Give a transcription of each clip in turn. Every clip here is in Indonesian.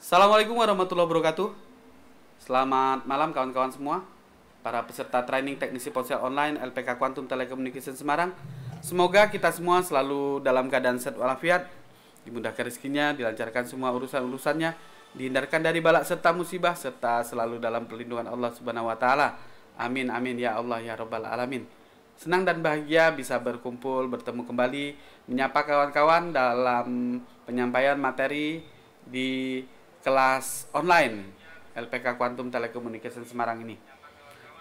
Assalamualaikum warahmatullahi wabarakatuh. Selamat malam kawan-kawan semua, para peserta training teknisi ponsel online LPK Quantum Telecommunication Semarang. Semoga kita semua selalu dalam keadaan sehat walafiat, dimudahkan rezekinya, dilancarkan semua urusan-urusannya, dihindarkan dari balak serta musibah, serta selalu dalam perlindungan Allah Subhanahu wa taala. Amin amin ya Allah ya rabbal alamin. Senang dan bahagia bisa berkumpul, bertemu kembali, menyapa kawan-kawan dalam penyampaian materi di kelas online LPK Quantum Telecommunication Semarang ini.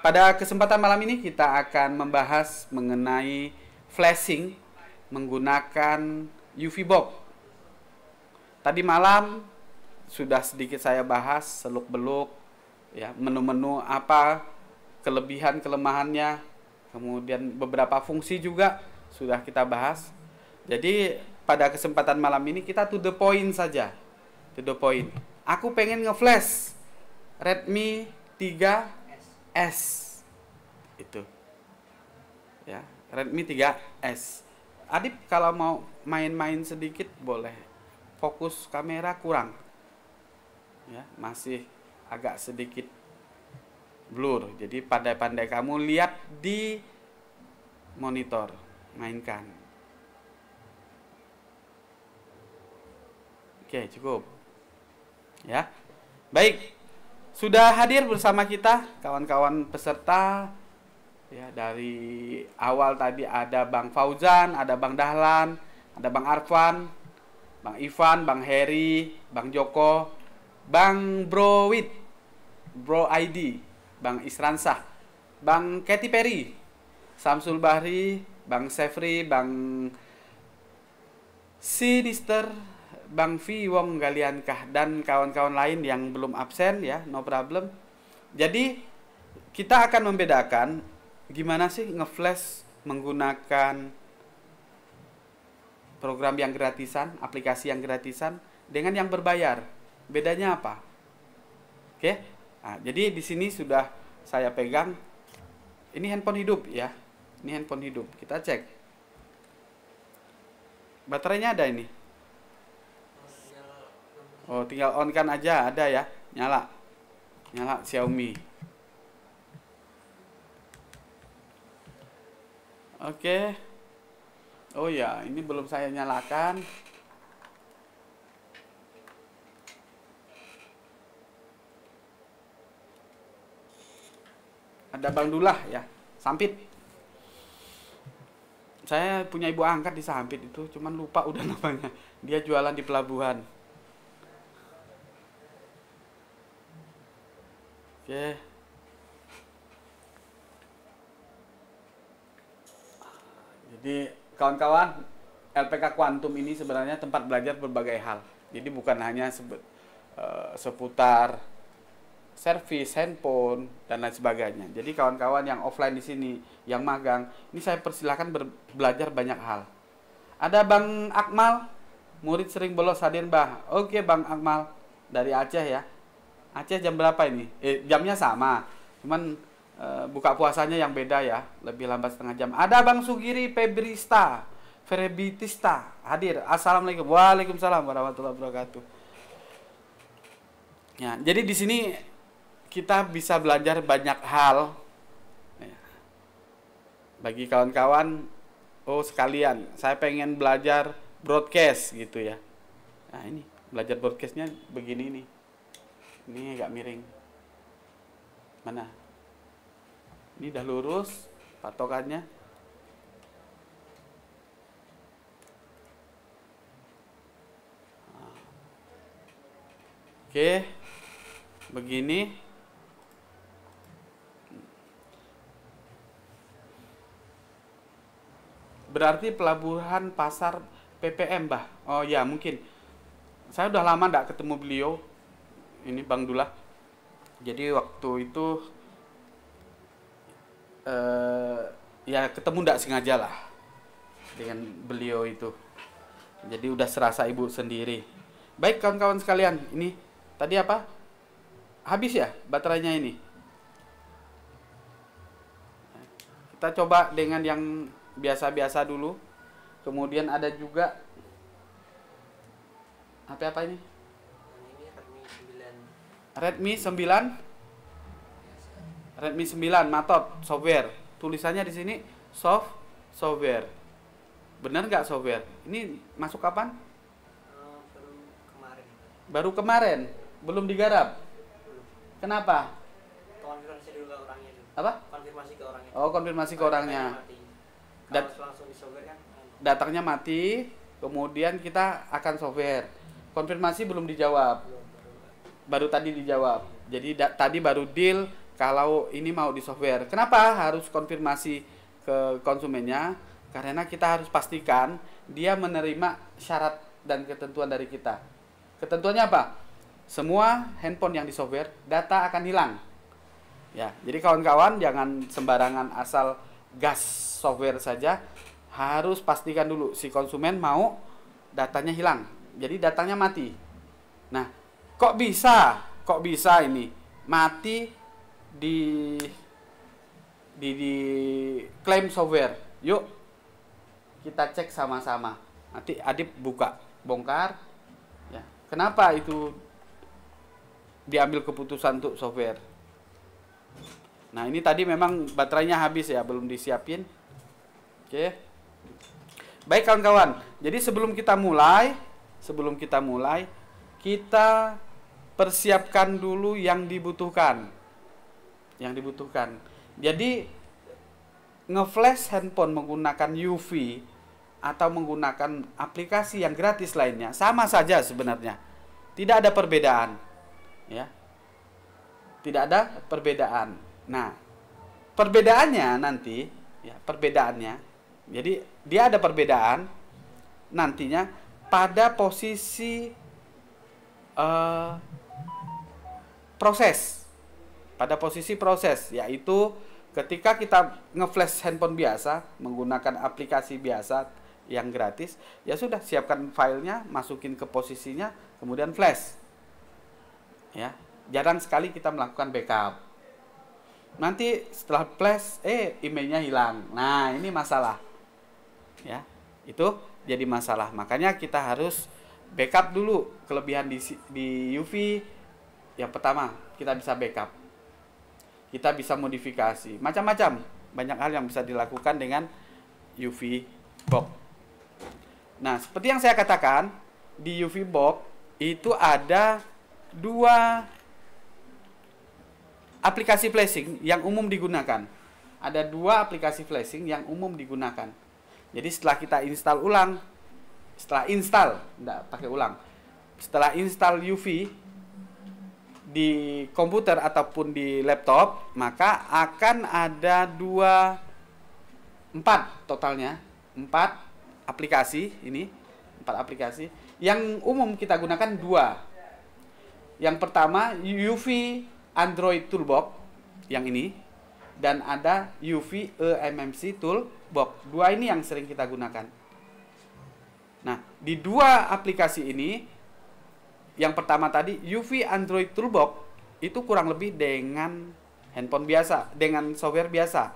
Pada kesempatan malam ini kita akan membahas mengenai flashing menggunakan UV bulb. Tadi malam sudah sedikit saya bahas seluk-beluk ya, menu-menu apa kelebihan kelemahannya, kemudian beberapa fungsi juga sudah kita bahas. Jadi pada kesempatan malam ini kita to the point saja. To the point. Aku pengen nge-flash Redmi 3S. Itu. Ya, Redmi 3S. Adip kalau mau main-main sedikit boleh. Fokus kamera kurang. Ya, masih agak sedikit blur. Jadi pandai-pandai kamu lihat di monitor, mainkan. Oke, cukup. Ya. Baik. Sudah hadir bersama kita kawan-kawan peserta ya, dari awal tadi ada Bang Fauzan, ada Bang Dahlan, ada Bang Arfan, Bang Ivan, Bang Heri, Bang Joko, Bang Browit, Bro ID, Bang Isransah, Bang Katy Perry, Samsul Bahri, Bang Sefri, Bang Sinister, Bang V Wong Galiankah, dan kawan-kawan lain yang belum absen ya, no problem. Jadi kita akan membedakan gimana sih nge-flash menggunakan program yang gratisan, aplikasi yang gratisan dengan yang berbayar. Bedanya apa? Oke. Nah, jadi di sini sudah saya pegang. Ini handphone hidup ya. Ini handphone hidup. Kita cek. Baterainya ada ini. Oh, tinggal on kan aja, ada ya. Nyala. Nyala Xiaomi. Oke. Oh ya, ini belum saya nyalakan. Ada Bang Dullah ya, Sampit. Saya punya ibu angkat di Sampit itu, cuman lupa udah namanya. Dia jualan di pelabuhan. Oke. Jadi kawan-kawan, LPK Quantum ini sebenarnya tempat belajar berbagai hal. Jadi bukan hanya seputar servis handphone dan lain sebagainya. Jadi kawan-kawan yang offline di sini, yang magang, ini saya persilahkan belajar banyak hal. Ada Bang Akmal, murid sering bolos hadir Mbah. Oke Bang Akmal, dari Aceh ya. Aceh jam berapa ini? Jamnya sama, cuman buka puasanya yang beda ya, lebih lambat setengah jam. Ada Bang Sugiri Ferebitista hadir. Assalamualaikum. Waalaikumsalam warahmatullahi wabarakatuh. Ya, jadi di sini kita bisa belajar banyak hal. Ya. Bagi kawan-kawan, oh sekalian, saya pengen belajar broadcast gitu ya. Nah ini belajar broadcastnya begini nih. Ini agak miring. Mana? Ini udah lurus patokannya. Oke. Begini. Berarti pelabuhan pasar PPM, Bah. Oh ya, mungkin. Saya udah lama enggak ketemu beliau. Ini Bang Dullah. Jadi waktu itu ya ketemu ndak sengaja lah dengan beliau itu. Jadi udah serasa ibu sendiri. Baik kawan-kawan sekalian, ini tadi apa? Habis ya baterainya ini. Kita coba dengan yang biasa-biasa dulu. Kemudian ada juga apa ini? Redmi 9. Redmi 9 Matot software. Tulisannya di sini software. Benar nggak software? Ini masuk kapan? Baru kemarin. Baru kemarin. Belum digarap. Kenapa? Konfirmasi dulu ke orangnya dulu. Apa? Konfirmasi ke orangnya. Oh, konfirmasi ke orangnya. Kalau langsung di software kan. Datangnya mati, kemudian kita akan software. Konfirmasi belum dijawab. Baru tadi dijawab. Jadi tadi baru deal kalau ini mau di software. Kenapa harus konfirmasi ke konsumennya? Karena kita harus pastikan dia menerima syarat dan ketentuan dari kita. Ketentuannya apa? Semua handphone yang di software, data akan hilang. Ya, jadi kawan-kawan jangan sembarangan asal gas software saja. Harus pastikan dulu si konsumen mau datanya hilang. Jadi datanya mati. Nah, kok bisa ini mati di klaim software. Yuk kita cek sama-sama. Nanti Adip bongkar ya. Kenapa itu diambil keputusan untuk software? Nah, ini tadi memang baterainya habis ya, belum disiapin. Oke. Baik kawan-kawan. Jadi sebelum kita mulai, kita persiapkan dulu yang dibutuhkan. Jadi nge-flash handphone menggunakan UV atau menggunakan aplikasi yang gratis lainnya sama saja sebenarnya. Tidak ada perbedaan. Ya. Tidak ada perbedaan. Nah, perbedaannya nanti ya, jadi dia ada perbedaan nantinya pada posisi proses. Pada posisi proses, yaitu ketika kita nge-flash handphone biasa menggunakan aplikasi biasa yang gratis, ya sudah, siapkan filenya, masukin ke posisinya, kemudian flash. Ya, jarang sekali kita melakukan backup. Nanti setelah flash, emailnya hilang. Nah, ini masalah. Ya, itu jadi masalah. Makanya kita harus backup dulu. Kelebihan di UV, yang pertama, kita bisa backup. Kita bisa modifikasi. Macam-macam. Banyak hal yang bisa dilakukan dengan UV box. Nah, seperti yang saya katakan, di UV box itu ada 2 aplikasi flashing yang umum digunakan. Ada 2 aplikasi flashing yang umum digunakan. Jadi setelah kita install ulang, setelah install UV di komputer ataupun di laptop, maka akan ada 4 totalnya, 4 aplikasi ini, 4 aplikasi yang umum kita gunakan 2. Yang pertama UV Android Toolbox yang ini, dan ada UV eMMC Toolbox. 2 ini yang sering kita gunakan. Nah, di 2 aplikasi ini, yang pertama tadi UV Android Toolbox itu kurang lebih dengan handphone biasa, dengan software biasa.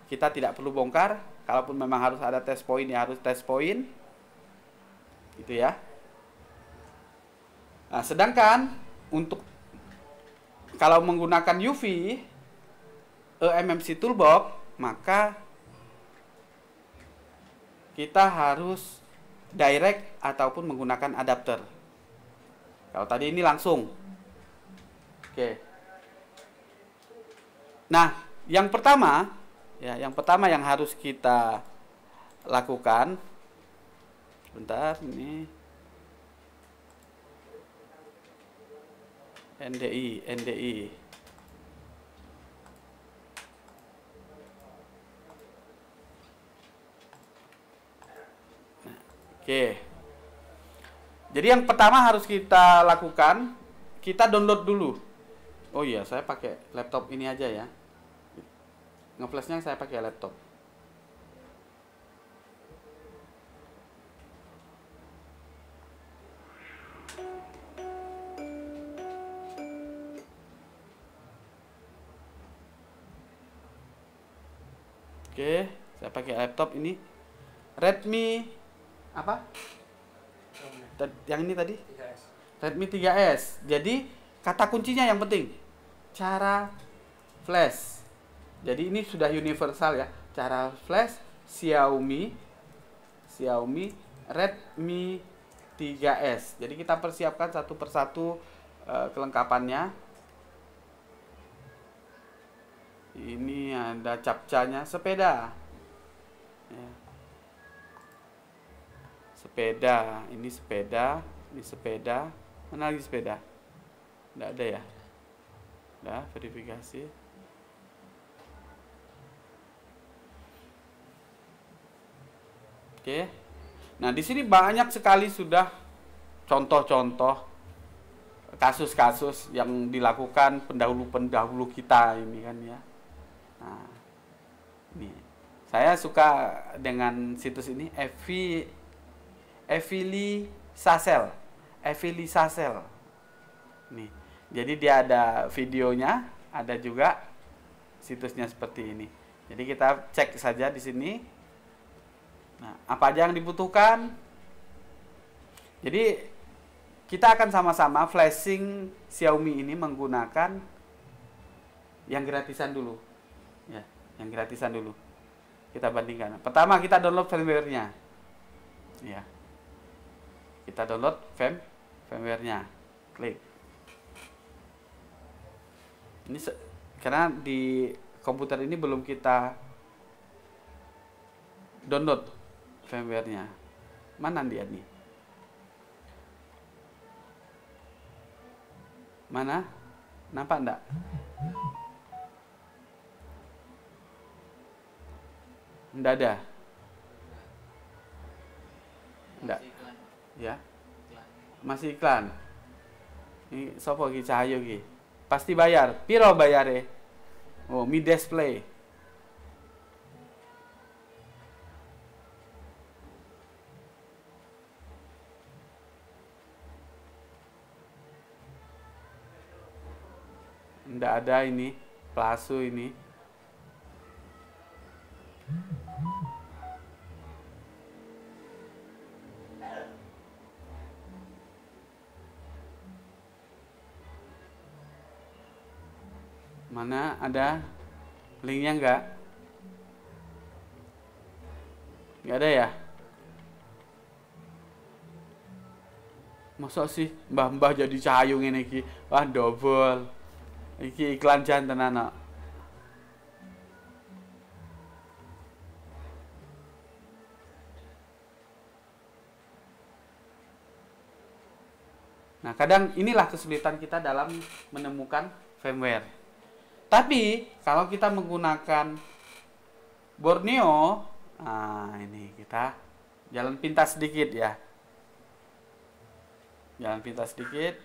Kita tidak perlu bongkar. Kalaupun memang harus ada test point, ya harus test point. Gitu ya. Nah, sedangkan untuk kalau menggunakan UV eMMC Toolbox, maka kita harus direct ataupun menggunakan adapter. Kalau tadi ini langsung. Oke. Nah, yang pertama yang harus kita lakukan, bentar, ini NDI. Nah, oke. Jadi yang pertama harus kita lakukan, kita download dulu. Oh iya, saya pakai laptop ini aja ya. Nge-flashnya saya pakai laptop. Oke, saya pakai laptop ini. Redmi apa? Yang ini tadi? 3S. Redmi 3S. Jadi kata kuncinya yang penting. Cara flash. Jadi ini sudah universal ya. Cara flash Xiaomi Redmi 3S. Jadi kita persiapkan satu persatu kelengkapannya. Ini ada capcanya sepeda. Ya. Sepeda, ini sepeda, ini sepeda. Mana lagi sepeda? Tidak ada ya? Udah, verifikasi. Oke. Nah, di sini banyak sekali sudah contoh-contoh kasus-kasus yang dilakukan pendahulu-pendahulu kita ini kan ya. Nah, ini. Saya suka dengan situs ini, Evili Sasel. Nih. Jadi dia ada videonya, ada juga situsnya seperti ini. Jadi kita cek saja di sini. Nah, apa aja yang dibutuhkan? Jadi kita akan sama-sama flashing Xiaomi ini menggunakan yang gratisan dulu. Ya, yang gratisan dulu. Kita bandingkan. Pertama kita download firmware-nya. Ya. Kita download firmware-nya. Klik. Ini karena di komputer ini belum kita download firmware-nya. Mana dia nih? Mana? Nampak enggak? Enggak ada. Enggak. Ya. Masih iklan. Ini sopo iki Cahyo iki? Pasti bayar. Piro bayare? Oh, Mi Display. Enggak ada ini. Plasu ini. Mana ada linknya enggak? Enggak ada ya? Masa sih mbah-mbah jadi Cahyo ngene iki? Wah, double. Iki iklan jantan anak. Nah, kadang inilah kesulitan kita dalam menemukan firmware. Tapi kalau kita menggunakan Borneo, nah ini kita jalan pintas sedikit ya. Jalan pintas sedikit.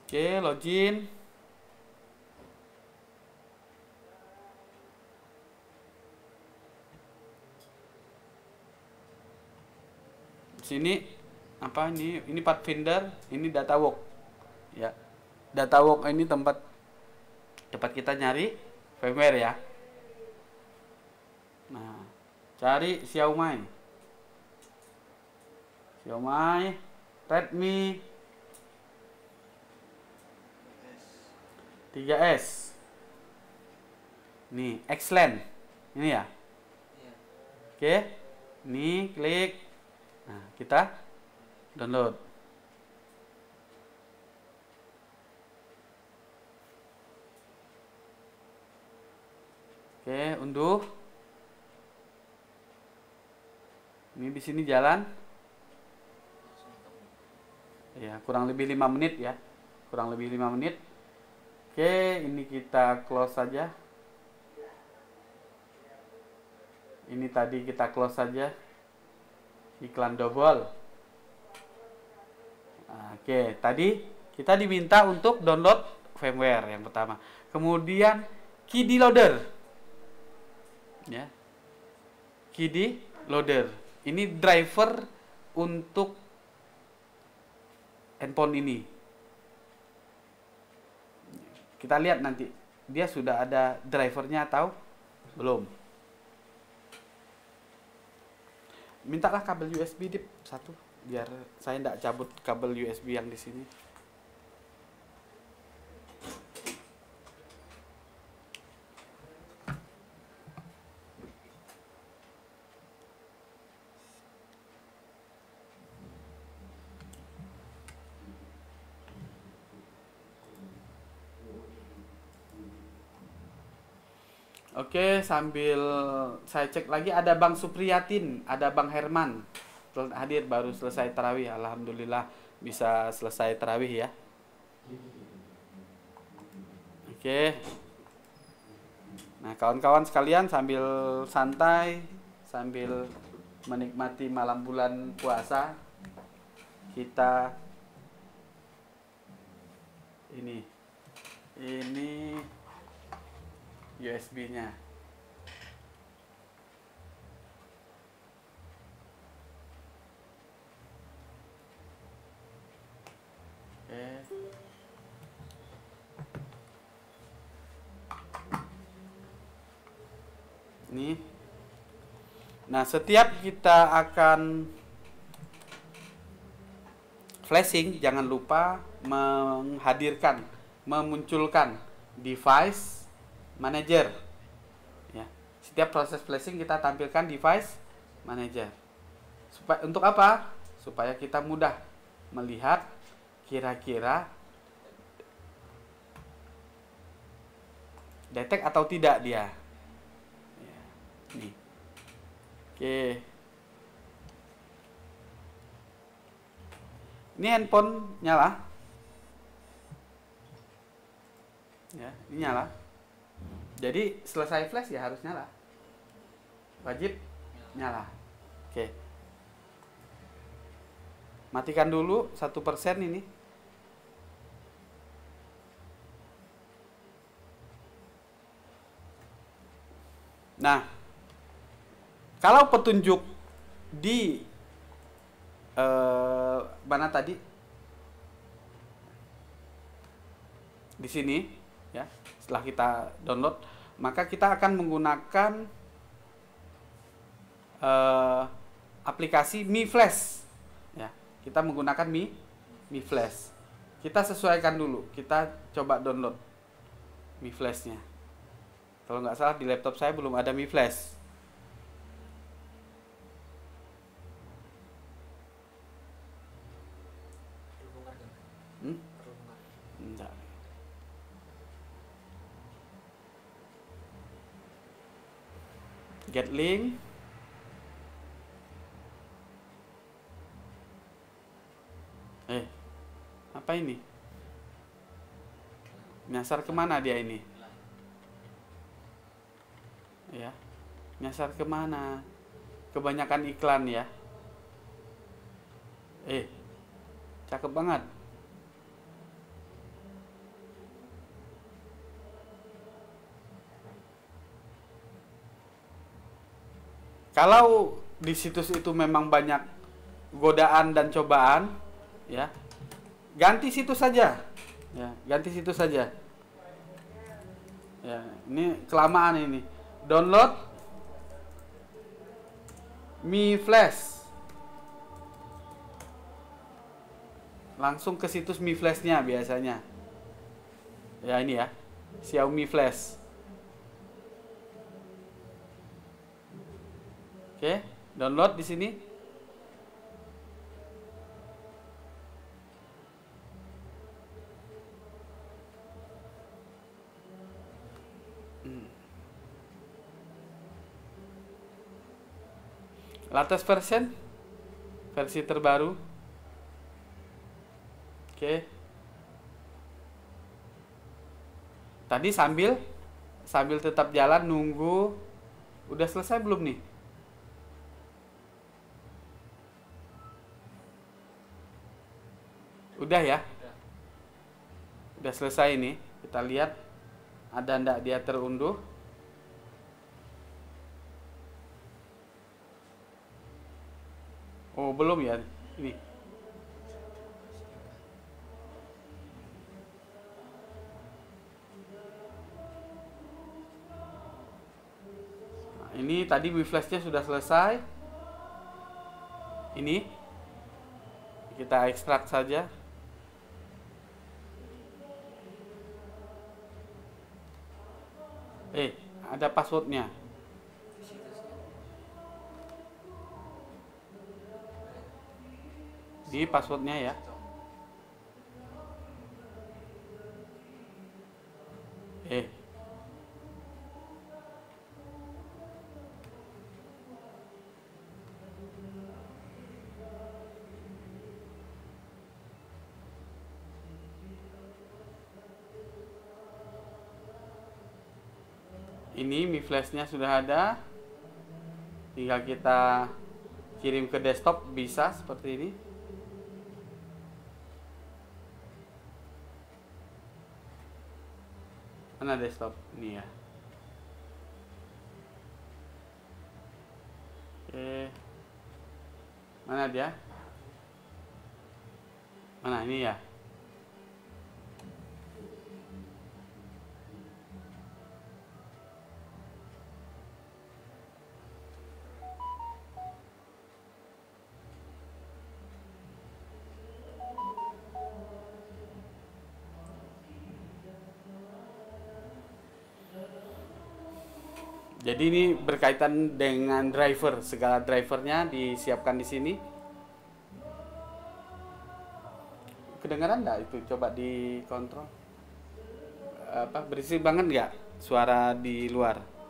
Oke, login. Sini apa ini? Ini Pathfinder, ini Datawalk. Ya. Datawalk ini tempat kita nyari firmware ya. Nah, cari Xiaomi Redmi 3S. Nih, excellent. Ini ya. Oke. Ini klik. Nah, kita download. Oke, unduh. Ini di sini jalan. Ya, kurang lebih 5 menit ya. Kurang lebih 5 menit. Oke, ini kita close saja. Ini tadi kita close saja. Iklan double. Oke, tadi kita diminta untuk download firmware yang pertama. Kemudian KiDi Loader. Ya. KiDi Loader. Ini driver untuk handphone ini. Kita lihat nanti dia sudah ada drivernya atau Belum. Mintalah kabel USB Dip satu biar saya tidak cabut kabel USB yang di sini. Oke, sambil saya cek lagi ada Bang Supriyatin, ada Bang Herman hadir baru selesai tarawih. Alhamdulillah bisa selesai tarawih ya. Oke. Nah, kawan-kawan sekalian sambil santai, sambil menikmati malam bulan puasa, kita ini USB-nya. Oke. Ini. Nah, setiap kita akan flashing, jangan lupa memunculkan device manager. Ya. Setiap proses flashing kita tampilkan device manager. Untuk apa? Supaya kita mudah melihat kira-kira detect atau tidak dia. Ya. Nih. Oke. Ini handphone nyala. Ya, ini nyala. Jadi selesai flash ya harus nyala. Wajib nyala. Oke. Matikan dulu 1% ini. Nah, kalau petunjuk di mana tadi? Di sini ya. Setelah kita download, maka kita akan menggunakan aplikasi Mi Flash. Ya, kita menggunakan Mi Flash. Kita sesuaikan dulu. Kita coba download Mi Flash-nya. Kalau nggak salah di laptop saya belum ada Mi Flash. Enggak. Get link. Apa ini? Nyasar kemana dia ini? Ya, nyasar kemana? Kebanyakan iklan ya. Cakep banget. Kalau di situs itu memang banyak godaan dan cobaan, ya, ganti situs saja. Ya, ganti situs saja. Ya, ini kelamaan ini. Download Mi Flash. Langsung ke situs Mi Flash-nya biasanya. Ya, ini ya. Xiaomi Flash. Oke, download di sini. Latest version, versi terbaru. Oke. Tadi sambil tetap jalan nunggu. Udah selesai belum nih? Udah ya? Udah selesai ini. Kita lihat ada ndak dia terunduh. Oh, belum ya. Ini. Ini tadi WeFlash-nya sudah selesai. Ini kita ekstrak saja. Ada passwordnya. Di situ sih. Di passwordnya ya. Ini Mi Flash-nya sudah ada. Tinggal kita kirim ke desktop, bisa seperti ini. Mana desktop? Ini ya. Oke. Mana dia? Mana ini ya? Jadi ini berkaitan dengan driver, segala drivernya disiapkan di sini. Kedengaran nggak itu? Coba dikontrol. Berisik banget nggak suara di luar?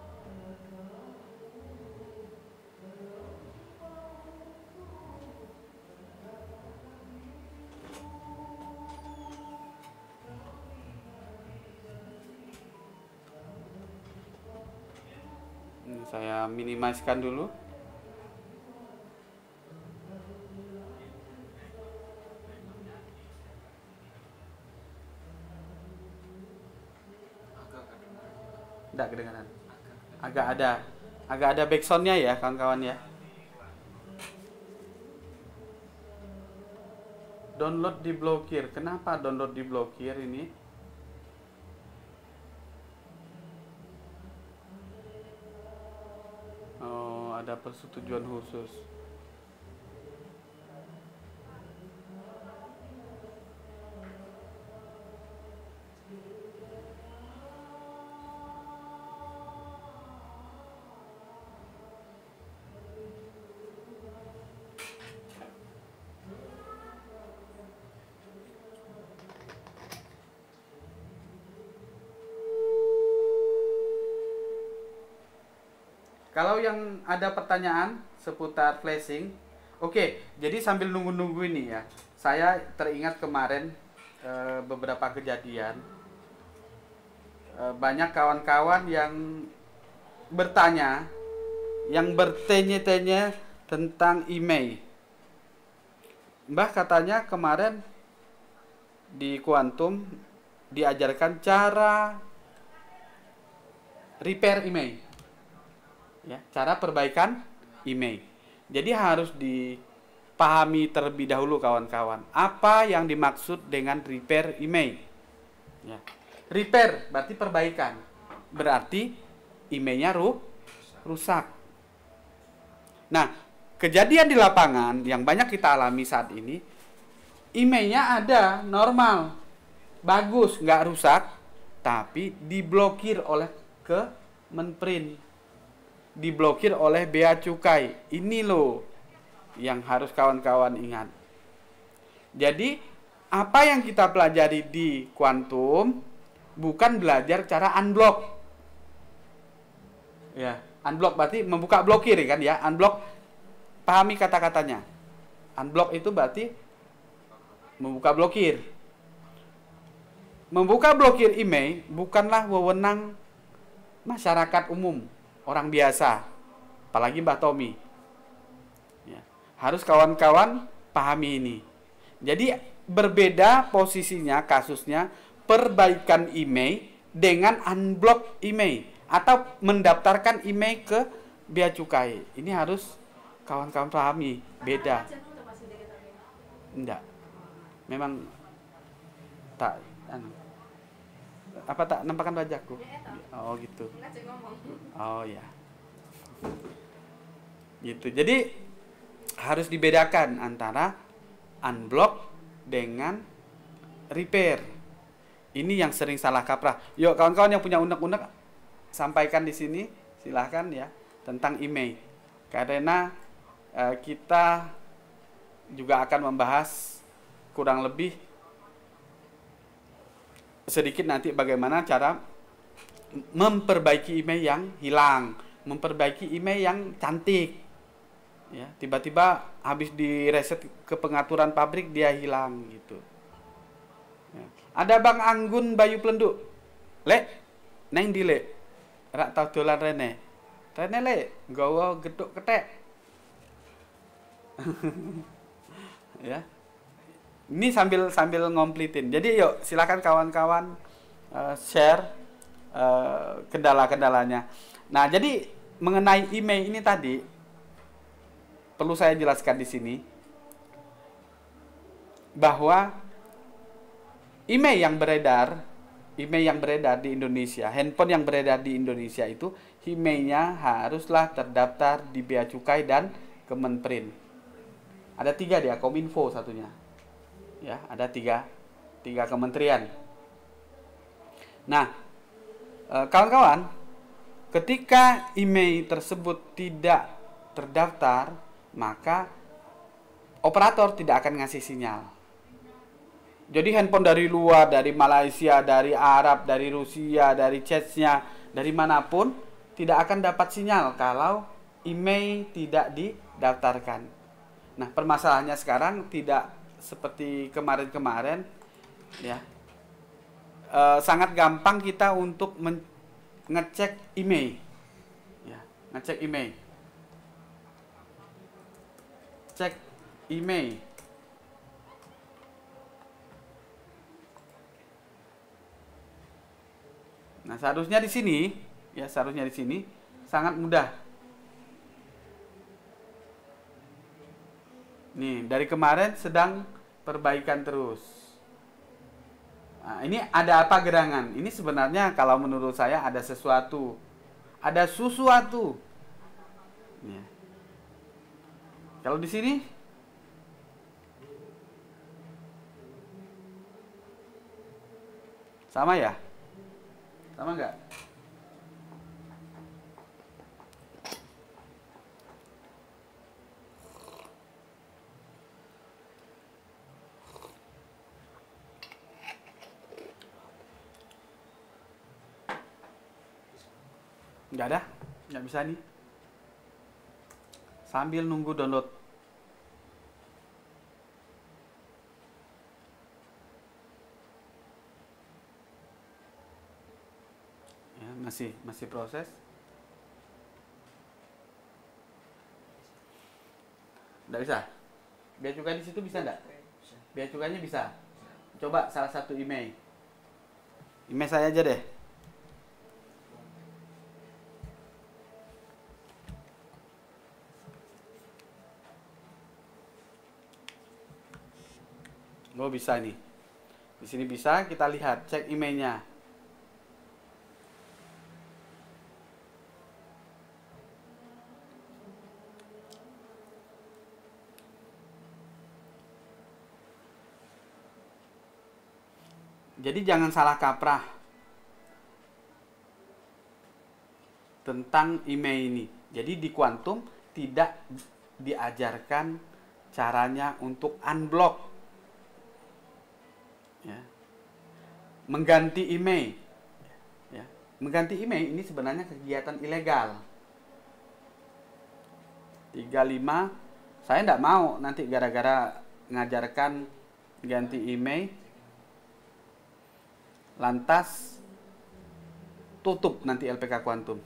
Ini saya minimizekan dulu. Tidak kedengaran. Agak ada backsoundnya ya kawan-kawan ya. Download diblokir. Kenapa download diblokir ini? Oh, ada persetujuan khusus. Kalau yang ada pertanyaan seputar flashing, oke, jadi sambil nunggu-nunggu ini ya, saya teringat kemarin beberapa kejadian. Banyak kawan-kawan yang bertanya, yang bertanya-tanya tentang email. Mbah katanya kemarin di Quantum diajarkan cara repair email. Ya, cara perbaikan email. Jadi harus dipahami terlebih dahulu kawan-kawan, apa yang dimaksud dengan repair email. Ya. Repair berarti perbaikan. Berarti emailnya rusak. Nah, kejadian di lapangan yang banyak kita alami saat ini, emailnya ada normal, bagus, nggak rusak, tapi diblokir oleh Kemenprint, diblokir oleh Bea Cukai. Ini loh yang harus kawan-kawan ingat. Jadi apa yang kita pelajari di Quantum bukan belajar cara unblock. Ya, unblock berarti membuka blokir kan ya. Unblock, pahami kata-katanya. Unblock itu berarti membuka blokir. Membuka blokir email bukanlah wewenang masyarakat umum, orang biasa, apalagi Mbah Tommy. Ya, harus kawan-kawan pahami ini. Jadi berbeda posisinya, kasusnya perbaikan email dengan unblock email atau mendaftarkan email ke Bea Cukai. Ini harus kawan-kawan pahami, beda. Enggak. Memang tak apa tak nampakkan wajahku. Oh gitu. Oh ya. Gitu. Jadi harus dibedakan antara unblock dengan repair. Ini yang sering salah kaprah. Yuk kawan-kawan yang punya unek-unek sampaikan di sini, silahkan ya, tentang email. Karena kita juga akan membahas kurang lebih sedikit nanti bagaimana cara memperbaiki email yang hilang, memperbaiki email yang cantik. Ya, tiba-tiba habis di reset ke pengaturan pabrik dia hilang gitu. Ya. Ada Bang Anggun Bayu Pelenduk. Lek, neng di lek. Rak tau dolan rene. Rene lek, nggawa geduk ketek. Ya. Ini sambil ngomplitin. Jadi yuk silakan kawan-kawan share kendala-kendalanya. Nah, jadi mengenai email ini tadi perlu saya jelaskan di sini bahwa email yang beredar di Indonesia, handphone yang beredar di Indonesia itu emailnya haruslah terdaftar di Bea Cukai dan Kemenperin. Ada 3 dia, Kominfo satunya. Ya, ada 3 kementerian. Nah, kawan-kawan, ketika email tersebut tidak terdaftar, maka operator tidak akan ngasih sinyal. Jadi handphone dari luar, dari Malaysia, dari Arab, dari Rusia, dari Chechnya, dari manapun tidak akan dapat sinyal kalau email tidak didaftarkan. Nah, permasalahannya sekarang tidak seperti kemarin-kemarin, ya. Sangat gampang kita untuk ngecek email, ya, ngecek email. Cek email. Nah, seharusnya di sini, ya, sangat mudah. Nih, dari kemarin sedang perbaikan terus. Nah, ini ada apa gerangan? Ini sebenarnya kalau menurut saya ada sesuatu. Ada sesuatu. Ya. Kalau di sini sama ya? Sama nggak? Nggak ada? Nggak bisa nih. Sambil nunggu download. Ya, masih proses. Nggak bisa. Bea cukai di situ bisa nggak? Bea cukainya bisa. Coba salah satu email. Email saya aja deh. Oh, bisa nih. Di sini bisa, kita lihat, cek emailnya. Jadi jangan salah kaprah tentang email ini. Jadi di Quantum tidak diajarkan caranya untuk unblock. Ya. Mengganti email, ya. Mengganti email ini sebenarnya kegiatan ilegal. 35, saya tidak mau nanti gara-gara ngajarkan ganti email lantas tutup nanti LPK Quantum.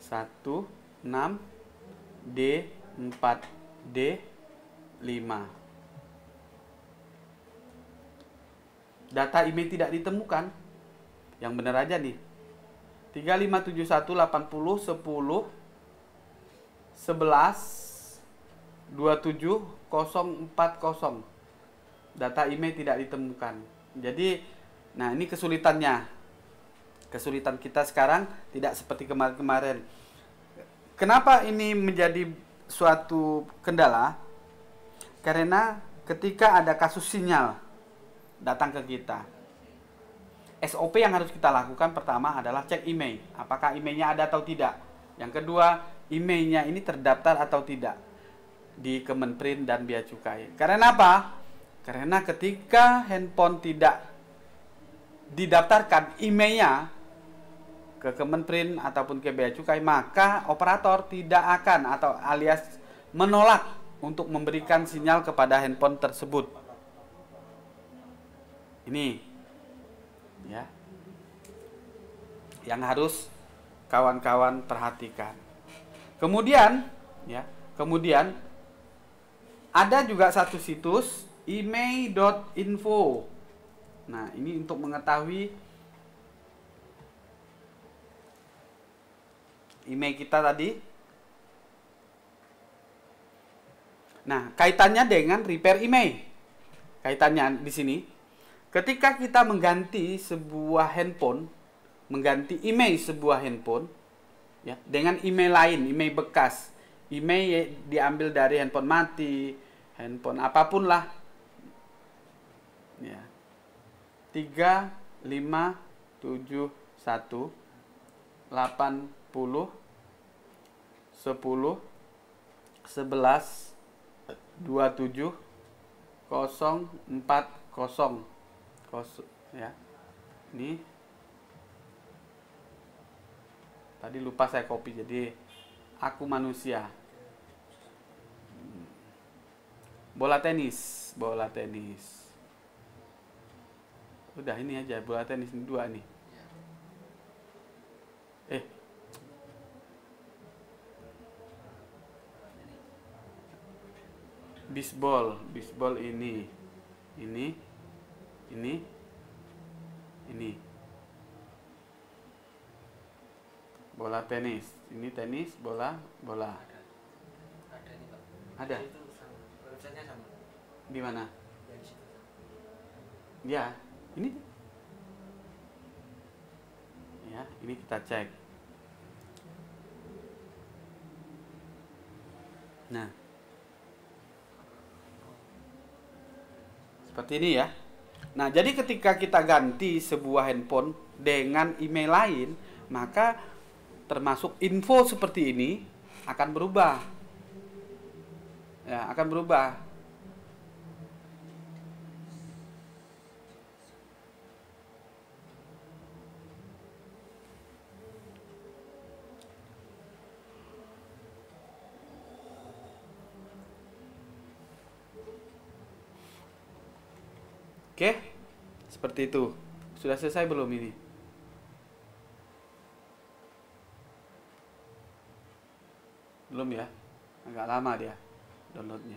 Satu 6 D 4 D 5. Data email tidak ditemukan. Yang benar aja nih. 35718010 11.27.040. Data email tidak ditemukan. Jadi, nah ini kesulitannya. Kesulitan kita sekarang tidak seperti kemarin-kemarin. Kenapa ini menjadi suatu kendala? Karena ketika ada kasus sinyal datang ke kita, SOP yang harus kita lakukan pertama adalah cek email. Apakah emailnya ada atau tidak. Yang kedua, emailnya ini terdaftar atau tidak di Kemenprint dan Bea Cukai. Karena apa? Karena ketika handphone tidak didaftarkan emailnya ke Kemenprint ataupun ke Bea Cukai, maka operator tidak akan atau alias menolak untuk memberikan sinyal kepada handphone tersebut. Ini ya yang harus kawan-kawan perhatikan. Kemudian ada juga satu situs email.info. Nah, ini untuk mengetahui email kita tadi. Nah, kaitannya dengan repair email. Kaitannya di sini, ketika kita mengganti sebuah handphone, mengganti email sebuah handphone, ya, dengan email lain, email bekas, email diambil dari handphone mati, handphone apapun lah, ya, 357180 10 11 27 040 ya. Ini tadi lupa saya copy, jadi aku manusia. Bola tenis. Udah ini aja, bola tenis ini 2 nih. Bisbol ini. Bola tenis. Ini tenis, bola. Ada ini Pak. Ada. Itu sama. Websitenya sama. Di mana? Ya di situ. Ya, ini. Ya, ini kita cek. Nah, seperti ini ya. Nah, jadi ketika kita ganti sebuah handphone dengan email lain, maka termasuk info seperti ini akan berubah. Ya, akan berubah. Oke, seperti itu. Sudah selesai belum ini? Belum ya? Agak lama dia downloadnya.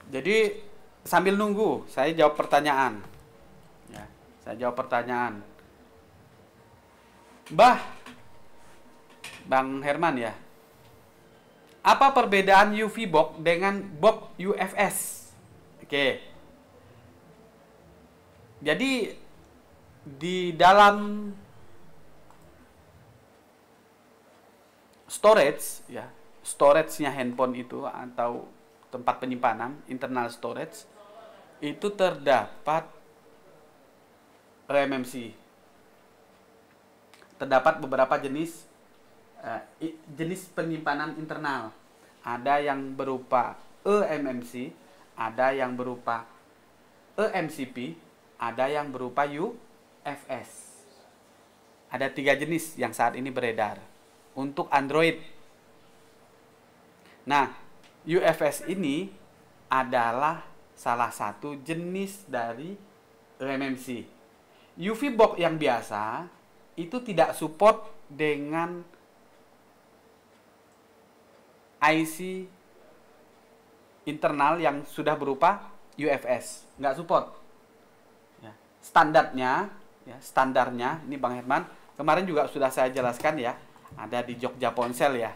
Jadi sambil nunggu, saya jawab pertanyaan. Ya, saya jawab pertanyaan. Bang Herman ya. Apa perbedaan UV box dengan box UFS? Oke. Jadi di dalam storage ya, storage-nya handphone itu atau tempat penyimpanan, internal storage, itu terdapat eMMC. Terdapat beberapa jenis penyimpanan internal. Ada yang berupa eMMC, ada yang berupa eMCP, ada yang berupa UFS. Ada 3 jenis yang saat ini beredar untuk Android. Nah, UFS ini adalah salah satu jenis dari eMMC. UV box yang biasa itu tidak support dengan IC internal yang sudah berupa UFS, nggak support. Ya. Standarnya, ini Bang Herman, kemarin juga sudah saya jelaskan ya, ada di Jogja Ponsel ya.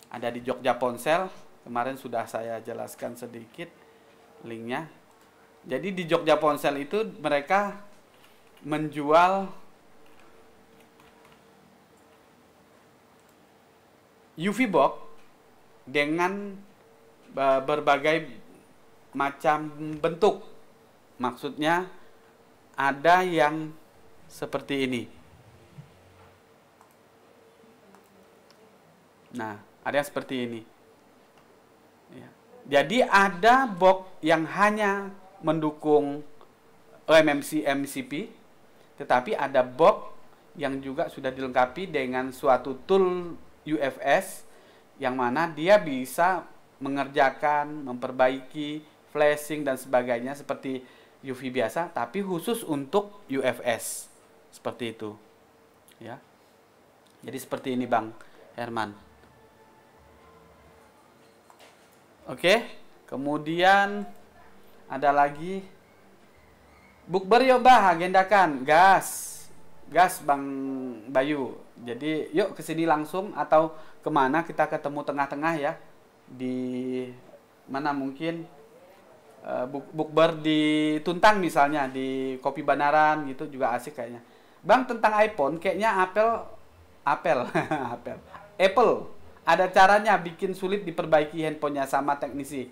Ada di Jogja Ponsel, kemarin sudah saya jelaskan sedikit linknya. Jadi di Jogja Ponsel itu mereka menjual UV box dengan berbagai macam bentuk. Maksudnya ada yang seperti ini. Nah, ada yang seperti ini. Ya. Jadi ada box yang hanya mendukung OMMC MCP, tetapi ada box yang juga sudah dilengkapi dengan suatu tool UFS yang mana dia bisa mengerjakan, memperbaiki flashing dan sebagainya seperti UV biasa, tapi khusus untuk UFS seperti itu, ya. Jadi seperti ini Bang Herman. Oke, kemudian ada lagi bukber yuk bah, agendakan gas Bang Bayu. Jadi yuk kesini langsung atau kemana kita ketemu tengah-tengah ya, di mana mungkin bukber di Tuntang misalnya, di Kopi Banaran gitu juga asik kayaknya. Bang, tentang iPhone kayaknya Apple ada caranya bikin sulit diperbaiki handphonenya sama teknisi,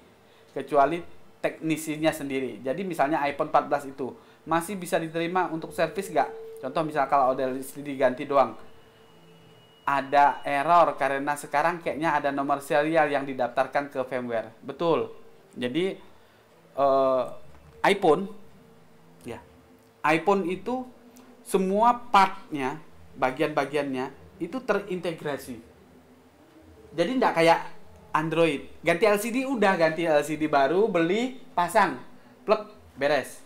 kecuali teknisinya sendiri. Jadi misalnya iPhone 14 itu masih bisa diterima untuk servis gak? Contoh misal kalau udah diganti doang, ada error karena sekarang kayaknya ada nomor serial yang didaftarkan ke firmware. Betul. Jadi iPhone itu semua partnya, bagian-bagiannya itu terintegrasi. Jadi tidak kayak Android. Ganti LCD baru, beli, pasang, plug, beres.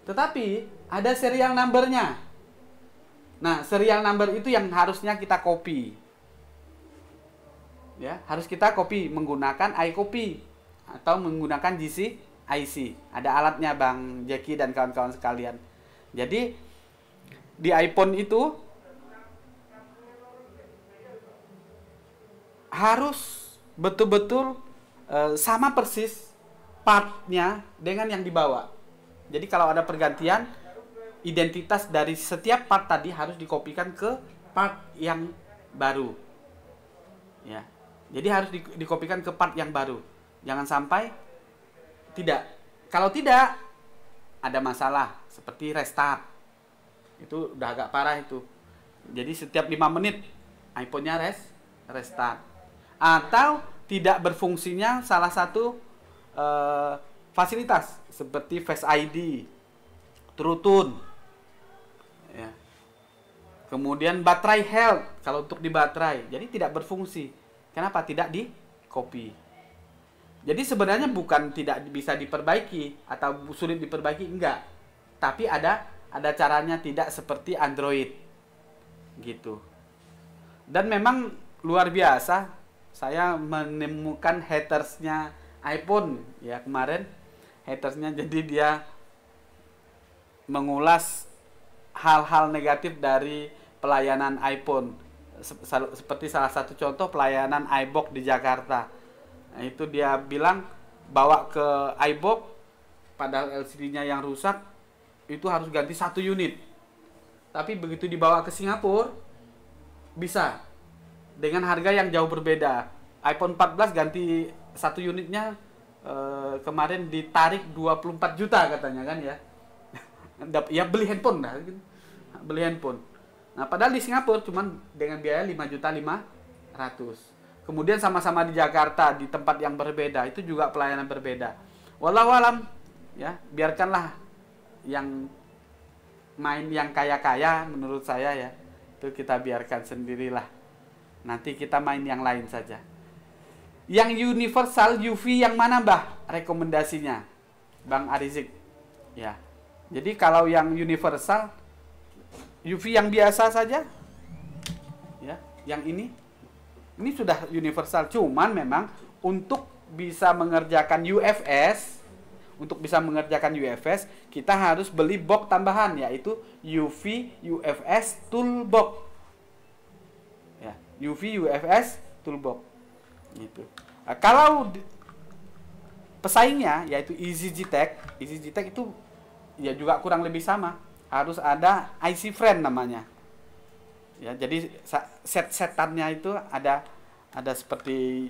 Tetapi ada serial number-nya. Nah, serial number itu yang harusnya kita copy. Ya, harus kita copy menggunakan iCopy atau menggunakan GC IC. Ada alatnya Bang Jackie dan kawan-kawan sekalian. Jadi di iPhone itu harus betul-betul sama persis partnya dengan yang dibawa. Jadi kalau ada pergantian, identitas dari setiap part tadi harus dikopikan ke part yang baru. Ya. Jadi harus dikopikan ke part yang baru. Jangan sampai tidak. Kalau tidak, ada masalah seperti restart. Itu udah agak parah itu. Jadi setiap 5 menit iPhone-nya restart. Atau tidak berfungsinya salah satu fasilitas seperti Face ID, True Tune. Ya. Kemudian baterai health kalau untuk di baterai. Jadi tidak berfungsi. Kenapa? Tidak di copy. Jadi sebenarnya bukan tidak bisa diperbaiki atau sulit diperbaiki, enggak. Tapi ada caranya, tidak seperti Android. Gitu. Dan memang luar biasa, saya menemukan hatersnya iPhone ya kemarin. Hatersnya jadi dia mengulas hal-hal negatif dari pelayanan iPhone. Seperti salah satu contoh pelayanan iBox di Jakarta. Nah, itu dia bilang bawa ke iBox, padahal LCD-nya yang rusak, itu harus ganti 1 unit. Tapi begitu dibawa ke Singapura, bisa dengan harga yang jauh berbeda. iPhone 14 ganti 1 unitnya kemarin ditarik 24 juta katanya kan ya. Ya beli handphone dah, beli handphone. Nah, padahal di Singapura cuman dengan biaya 5.500.000. Kemudian sama-sama di Jakarta di tempat yang berbeda, itu juga pelayanan berbeda. Wallahualam ya, biarkanlah yang main yang kaya-kaya menurut saya ya. Itu kita biarkan sendirilah. Nanti kita main yang lain saja. Yang universal UV yang mana, Mbah? Rekomendasinya Bang Arizik. Ya. Jadi kalau yang universal UV yang biasa saja. Ya, yang ini. Ini sudah universal, cuman memang untuk bisa mengerjakan UFS, kita harus beli box tambahan, yaitu UV UFS Toolbox. Ya, UV UFS Toolbox. Gitu. Nah, kalau pesaingnya yaitu EasyGTech itu ya juga kurang lebih sama. Harus ada IC Friend namanya. Ya, jadi setannya itu ada seperti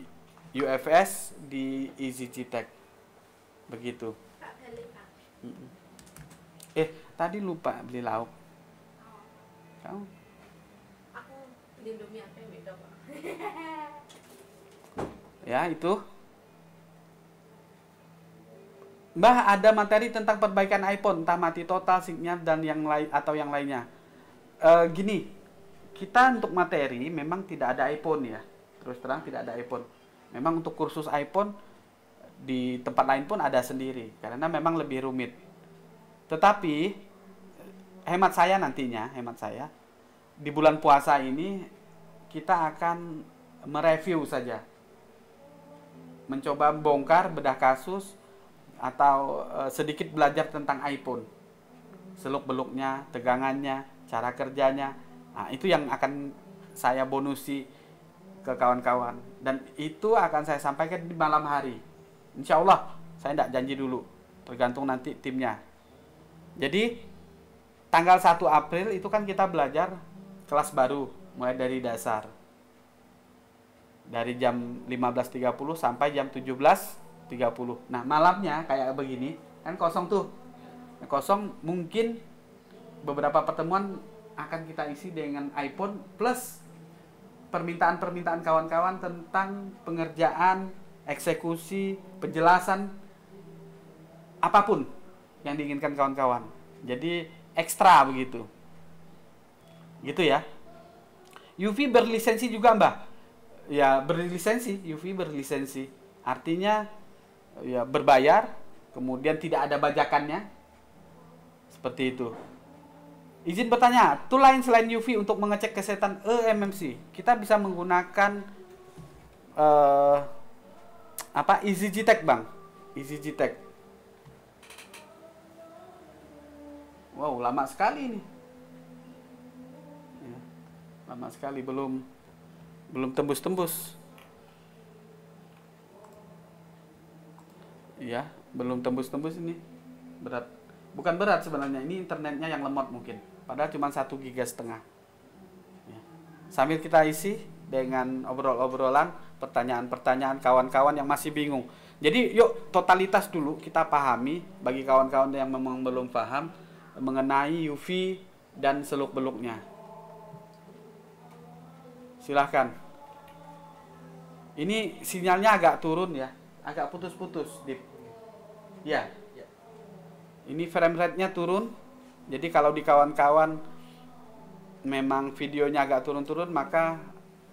UFS di EasyGTech. Begitu. Tadi lupa beli lauk. Kamu? Aku beli Indomie apa yang beda, Pak? Ya, itu. Mbah, ada materi tentang perbaikan iPhone, entah mati total, signal dan yang lain atau yang lainnya. Gini, kita untuk materi memang tidak ada iPhone ya. Terus terang tidak ada iPhone. Memang untuk kursus iPhone di tempat lain pun ada sendiri karena memang lebih rumit. Tetapi hemat saya di bulan puasa ini kita akan mereview saja, mencoba bongkar bedah kasus atau sedikit belajar tentang iPhone, seluk-beluknya, tegangannya, cara kerjanya. Nah, itu yang akan saya bonusi ke kawan-kawan dan itu akan saya sampaikan di malam hari. Insya Allah, saya tidak janji dulu, tergantung nanti timnya. Jadi tanggal 1 April itu kan kita belajar kelas baru, mulai dari dasar. Dari jam 15.30 sampai jam 17.30. Nah, malamnya kayak begini, kan kosong tuh. Kosong, mungkin beberapa pertemuan akan kita isi dengan iPhone plus permintaan-permintaan kawan-kawan tentang pengerjaan, eksekusi, penjelasan apapun yang diinginkan kawan-kawan. Jadi ekstra begitu. Gitu ya. UV berlisensi juga, Mbak. Ya, berlisensi, UV berlisensi. Artinya ya berbayar, kemudian tidak ada bajakannya. Seperti itu. Izin bertanya, tool lain selain UV untuk mengecek kesehatan eMMC, kita bisa menggunakan EasyGTech, Bang. EasyGTech. Wow, lama sekali nih. Ya, lama sekali, belum tembus-tembus. Ya, belum tembus-tembus ini. Berat. Bukan berat sebenarnya, ini internetnya yang lemot mungkin. Padahal cuma 1,5 GB. Ya. Sambil kita isi dengan obrol-obrolan, pertanyaan-pertanyaan kawan-kawan yang masih bingung. Jadi yuk totalitas dulu kita pahami bagi kawan-kawan yang memang belum paham mengenai UV dan seluk-beluknya. Silahkan. Ini sinyalnya agak turun ya, agak putus-putus, Dip. Ya. Ini frame rate-nya turun. Jadi kalau di kawan-kawan memang videonya agak turun-turun, maka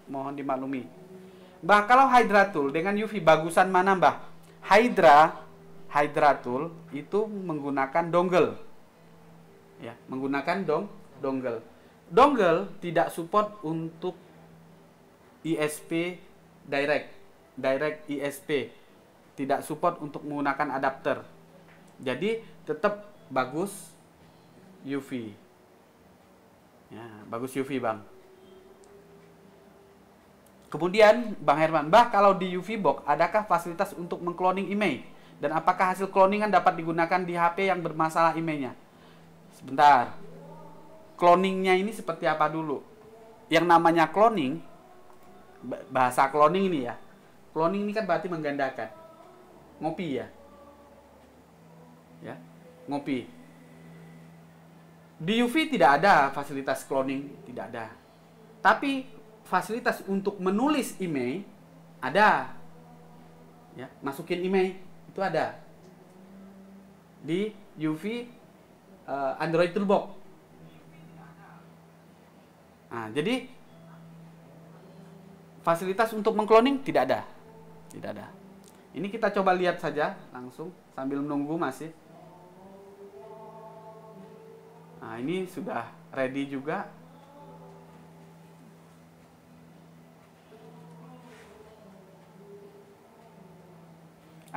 mohon dimaklumi. Mbah, kalau Hydra Tool dengan UV bagusan mana, Mbah? Hydra Tool itu menggunakan dongle. Ya, menggunakan dongle. Dongle tidak support untuk ISP direct ISP. Tidak support untuk menggunakan adapter. Jadi tetap bagus UV. Ya, bagus UV, Bang. Kemudian Bang Herman, Mbah, kalau di UV Box adakah fasilitas untuk mengcloning email? Dan apakah hasil cloningan dapat digunakan di HP yang bermasalah emailnya? Sebentar. Cloningnya ini seperti apa dulu? Yang namanya cloning, bahasa cloning ini ya. Cloning ini kan berarti menggandakan. Ngopi ya. Ya, ngopi. Di UV tidak ada fasilitas cloning, tidak ada. Tapi fasilitas untuk menulis email ada. Ya, masukin email itu ada. Di UV Android Toolbox. Nah, jadi fasilitas untuk mengcloning tidak ada. Tidak ada. Ini kita coba lihat saja langsung sambil menunggu masih. Nah, ini sudah ready juga.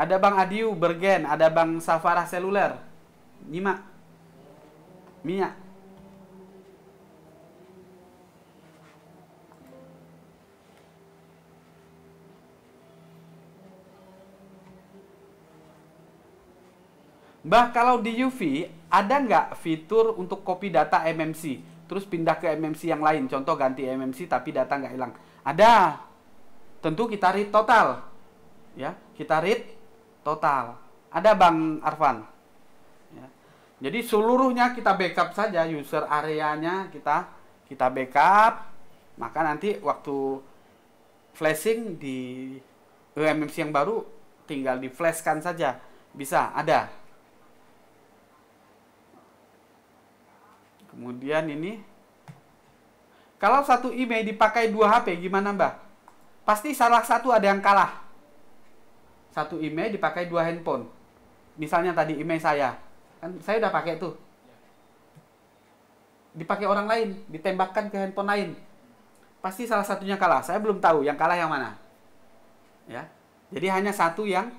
Ada Bang Adiu Bergen, ada Bang Safarah Seluler. Nyimak. Minyak. Mbah, kalau di UV ada nggak fitur untuk copy data MMC, terus pindah ke MMC yang lain, contoh ganti MMC tapi data nggak hilang? Ada. Tentu kita read total, ya, kita read total. Ada Bang Arfan. Ya. Jadi seluruhnya kita backup saja, user areanya kita backup, maka nanti waktu flashing di MMC yang baru tinggal di flashkan saja, bisa ada. Kemudian ini, kalau satu email dipakai 2 HP gimana Mbak? Pasti salah satu ada yang kalah. Satu email dipakai 2 handphone. Misalnya tadi email saya, kan saya udah pakai tuh. Dipakai orang lain, ditembakkan ke handphone lain. Pasti salah satunya kalah. Saya belum tahu yang kalah yang mana. Ya. Jadi hanya satu yang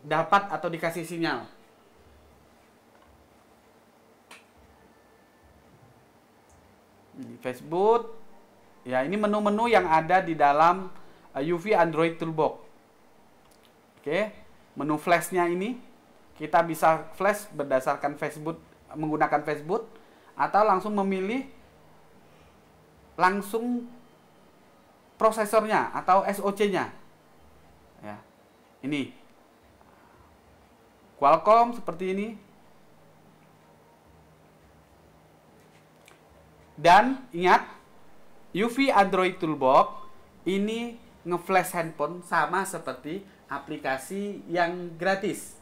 dapat atau dikasih sinyal. Facebook, ya ini menu-menu yang ada di dalam UV Android Toolbox. Oke, menu flashnya ini kita bisa flash berdasarkan Facebook, menggunakan Facebook, atau langsung memilih langsung prosesornya atau SoC-nya. Ya, ini Qualcomm seperti ini. Dan ingat, UV Android Toolbox ini nge-flash handphone sama seperti aplikasi yang gratis.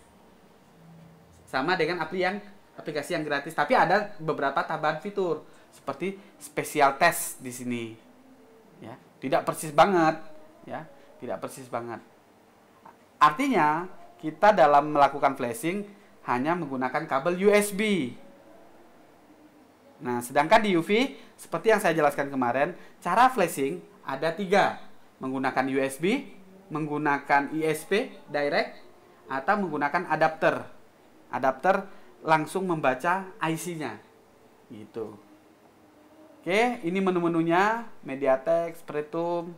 Sama dengan aplikasi yang gratis, tapi ada beberapa tambahan fitur seperti special test di sini. Ya, tidak persis banget, ya, tidak persis banget. Artinya, kita dalam melakukan flashing hanya menggunakan kabel USB. Nah, sedangkan di UV, seperti yang saya jelaskan kemarin, cara flashing ada 3. Menggunakan USB, menggunakan ISP direct, atau menggunakan adapter. Adapter langsung membaca IC-nya. Gitu. Oke, ini menu-menunya, MediaTek, Spreadtrum,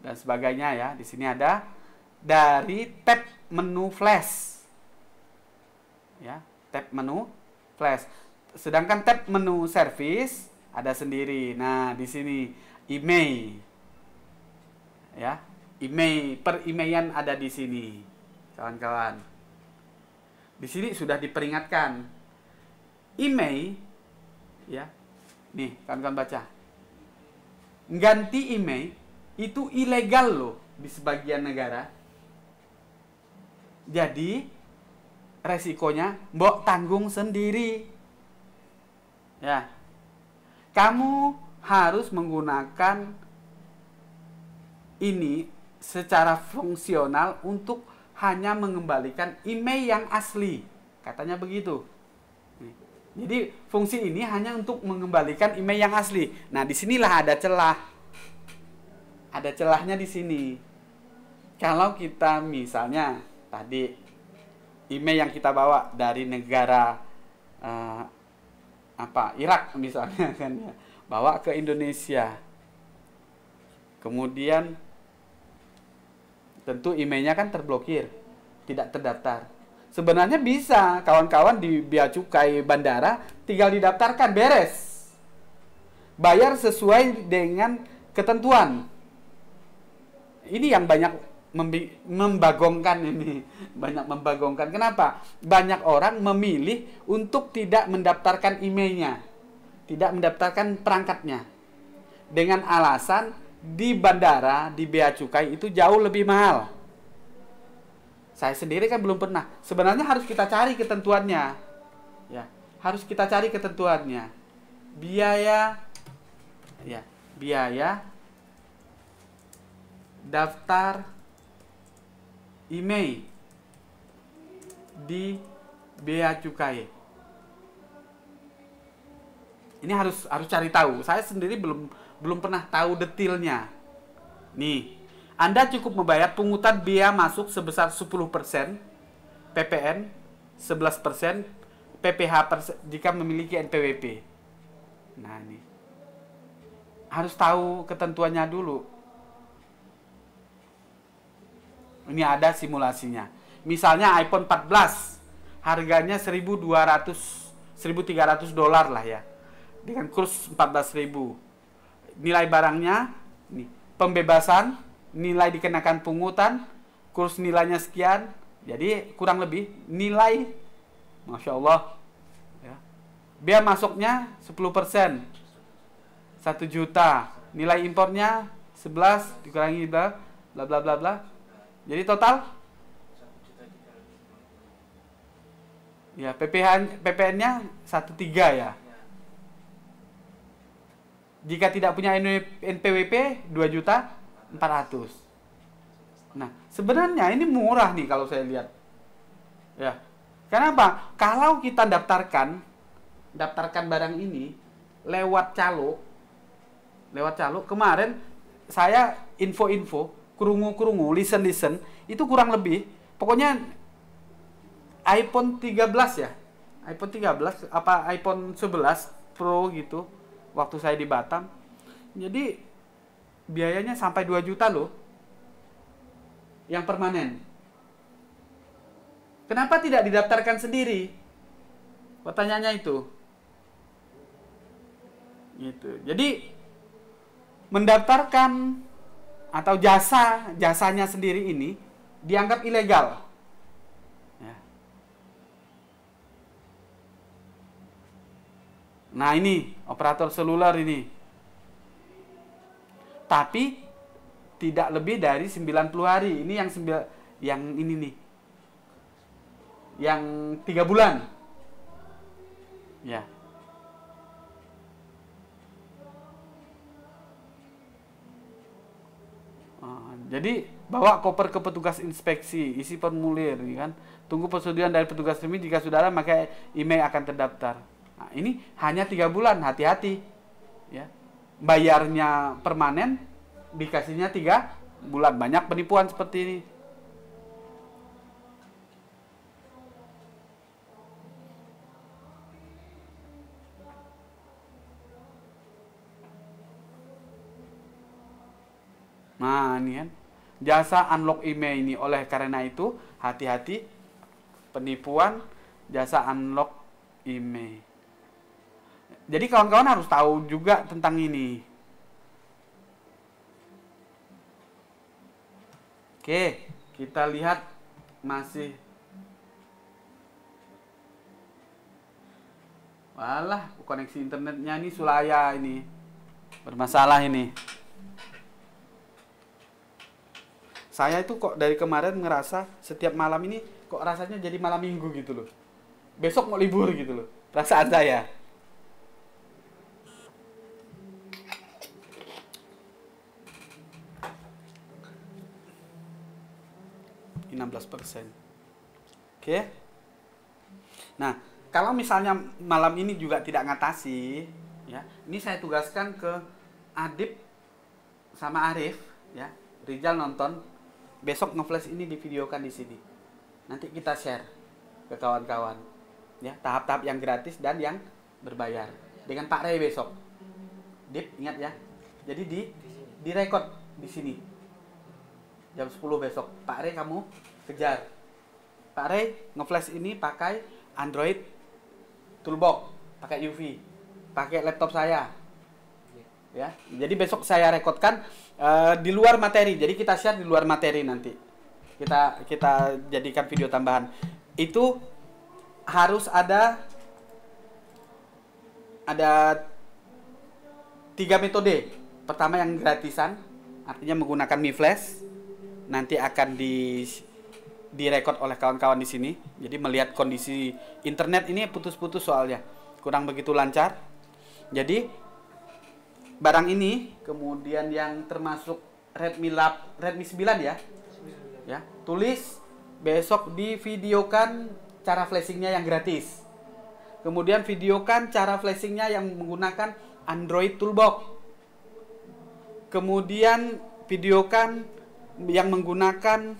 dan sebagainya ya. Di sini ada dari tab menu flash. Ya, tab menu flash. Sedangkan tab menu service ada sendiri. Nah, di sini email. Ya, email, per emailan ada di sini. Kawan-kawan. Di sini sudah diperingatkan. Email, ya. Nih, kawan-kawan baca. Ganti email itu ilegal loh di sebagian negara. Jadi resikonya mbok tanggung sendiri. Ya, kamu harus menggunakan ini secara fungsional untuk hanya mengembalikan email yang asli. Katanya begitu. Jadi fungsi ini hanya untuk mengembalikan email yang asli. Nah, disinilah ada celah. Ada celahnya di sini. Kalau kita misalnya tadi email yang kita bawa dari negara Irak misalnya kan ya, bawa ke Indonesia, kemudian tentu emailnya kan terblokir, tidak terdaftar. Sebenarnya bisa kawan-kawan di bea cukai bandara tinggal didaftarkan, beres, bayar sesuai dengan ketentuan. Ini yang banyak membagongkan ini, banyak membagongkan. Kenapa? Banyak orang memilih untuk tidak mendaftarkan emailnya, tidak mendaftarkan perangkatnya, dengan alasan di bandara, di bea cukai itu jauh lebih mahal. Saya sendiri kan belum pernah. Sebenarnya harus kita cari ketentuannya, ya, harus kita cari ketentuannya. Biaya, ya, biaya daftar email di bea cukai. Ini harus cari tahu. Saya sendiri belum pernah tahu detailnya. Nih, Anda cukup membayar pungutan biaya masuk sebesar 10%, PPN 11%, PPh jika memiliki NPWP. Nah, ini harus tahu ketentuannya dulu. Ini ada simulasinya. Misalnya iPhone 14 harganya 1.300 dolar lah ya, dengan kurs 14.000. Nilai barangnya nih, pembebasan, nilai dikenakan pungutan, kurs nilainya sekian. Jadi kurang lebih nilai, Masya Allah ya. Biaya masuknya 10%, 1 juta. Nilai impornya 11 dikurangi bla bla bla bla bla. Jadi total ya, PPN-nya 1,3 ya. Jika tidak punya NPWP 2.400.000. Nah, sebenarnya ini murah nih kalau saya lihat. Ya. Kenapa? Kalau kita daftarkan barang ini lewat calo. Kemarin saya info-info, kerungu, listen, itu kurang lebih. Pokoknya iPhone 13 ya. iPhone 13 apa iPhone 11 Pro gitu waktu saya di Batam. Jadi biayanya sampai 2 juta loh. Yang permanen. Kenapa tidak didaftarkan sendiri? Pertanyaannya itu. Gitu. Jadi mendaftarkan atau jasanya sendiri ini dianggap ilegal. Ya. Nah, ini operator seluler ini. Tapi tidak lebih dari 90 hari. Ini yang ini nih. Yang 3 bulan. Ya. Jadi bawa koper ke petugas inspeksi, isi formulir, kan? Tunggu persetujuan dari petugas resmi. Jika sudah ada, maka email akan terdaftar. Nah, ini hanya 3 bulan, hati-hati. Ya, bayarnya permanen, dikasihnya 3 bulan. Banyak penipuan seperti ini. Nah, ini kan jasa unlock email ini. Oleh karena itu, hati-hati penipuan jasa unlock email. Jadi kawan-kawan harus tahu juga tentang ini. Oke, kita lihat masih. Walah, koneksi internetnya ini sulaya ini. Bermasalah ini. Saya itu kok dari kemarin ngerasa setiap malam ini kok rasanya jadi malam minggu gitu loh. Besok mau libur gitu loh. Perasaan saya. Ini 16%. Oke. Nah, kalau misalnya malam ini juga tidak ngatasi, ya, ini saya tugaskan ke Adib sama Arif, ya. Rizal nonton. Besok ngeflash ini divideokan di sini. Nanti kita share ke kawan-kawan. Ya, tahap-tahap yang gratis dan yang berbayar. Dengan Pak Rey besok. Dip, ingat ya. Jadi direkod di sini. Jam 10 besok. Pak Rey kamu kejar. Pak Rey ngeflash ini pakai Android Toolbox, pakai UV, pakai laptop saya. Ya, jadi besok saya rekodkan di luar materi. Jadi kita share di luar materi nanti. Kita jadikan video tambahan. Itu harus ada 3 metode. Pertama yang gratisan, artinya menggunakan Mi Flash. Nanti akan direkod oleh kawan-kawan di sini. Jadi melihat kondisi internet ini putus-putus soalnya. Kurang begitu lancar. Jadi barang ini, kemudian yang termasuk Redmi 9 ya. Ya, tulis besok divideokan cara flashingnya yang gratis. Kemudian videokan cara flashingnya yang menggunakan Android Toolbox. Kemudian videokan yang menggunakan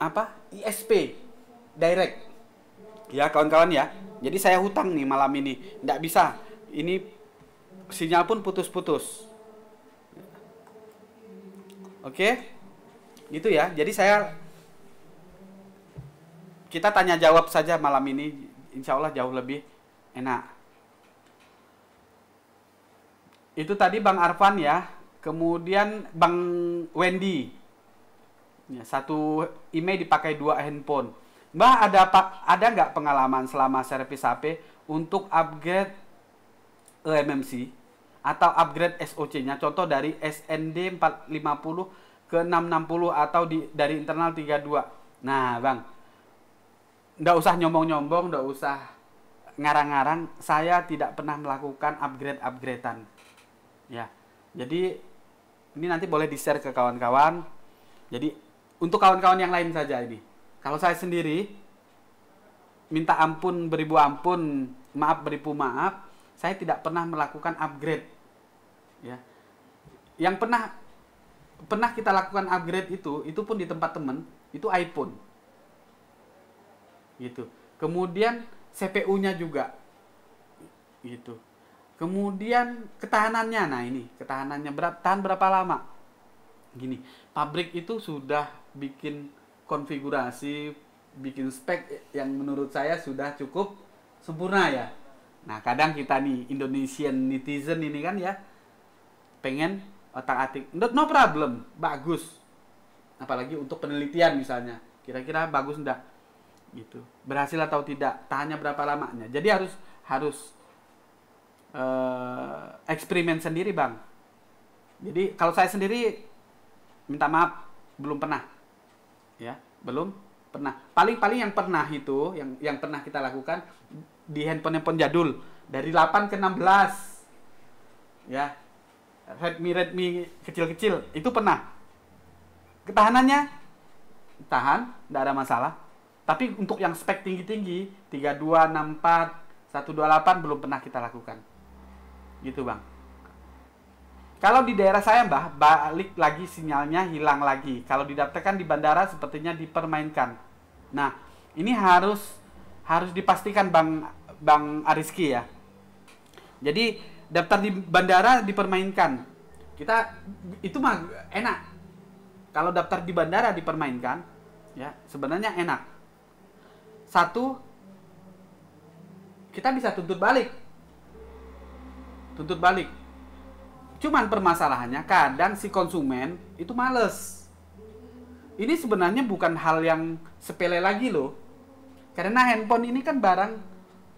apa? ISP direct. Ya, kawan-kawan ya. Jadi saya hutang nih malam ini. Nggak bisa. Ini sinyal pun putus-putus. Oke? Gitu ya. Jadi kita tanya jawab saja malam ini. Insya Allah jauh lebih enak. Itu tadi Bang Arfan ya. Kemudian Bang Wendy. Ya, satu email dipakai 2 handphone. Mbah, ada nggak pengalaman selama servis HP untuk upgrade eMMC atau upgrade SoC-nya? Contoh dari SND 450 ke 660 atau dari internal 32. Nah, Bang, nggak usah nyombong-nyombong, nggak usah ngarang-ngarang. Saya tidak pernah melakukan upgrade-upgradean. Ya, jadi ini nanti boleh di-share ke kawan-kawan. Jadi untuk kawan-kawan yang lain saja ini. Kalau saya sendiri minta ampun beribu ampun, maaf beribu maaf, saya tidak pernah melakukan upgrade. Ya. Yang pernah kita lakukan upgrade itu pun di tempat teman, itu iPhone. Gitu. Kemudian CPU-nya juga. Gitu. Kemudian ketahanannya, nah ini ketahanannya tahan berapa lama? Gini, pabrik itu sudah bikin konfigurasi, bikin spek yang menurut saya sudah cukup sempurna ya. Nah, kadang kita nih Indonesian netizen ini kan ya pengen otak-atik, no problem, bagus. Apalagi untuk penelitian misalnya, kira-kira bagus enggak? Gitu. Berhasil atau tidak? Tahannya berapa lamanya? Jadi harus eksperimen sendiri, Bang. Jadi kalau saya sendiri minta maaf belum pernah. Ya, belum pernah. Paling yang pernah itu yang pernah kita lakukan di handphone jadul dari 8 ke 16. Ya. Redmi kecil-kecil itu pernah. Ketahanannya tahan, enggak ada masalah. Tapi untuk yang spek tinggi-tinggi 32, 64, 128 belum pernah kita lakukan. Gitu, Bang. Kalau di daerah saya, Mbah, balik lagi sinyalnya hilang lagi. Kalau didaftarkan di bandara sepertinya dipermainkan. Nah, ini harus dipastikan Bang Ariski ya. Jadi daftar di bandara dipermainkan. Itu mah enak. Kalau daftar di bandara dipermainkan, ya sebenarnya enak. Satu, kita bisa tuntut balik. Cuman permasalahannya kadang si konsumen itu males. Ini sebenarnya bukan hal yang sepele lagi loh. Karena handphone ini kan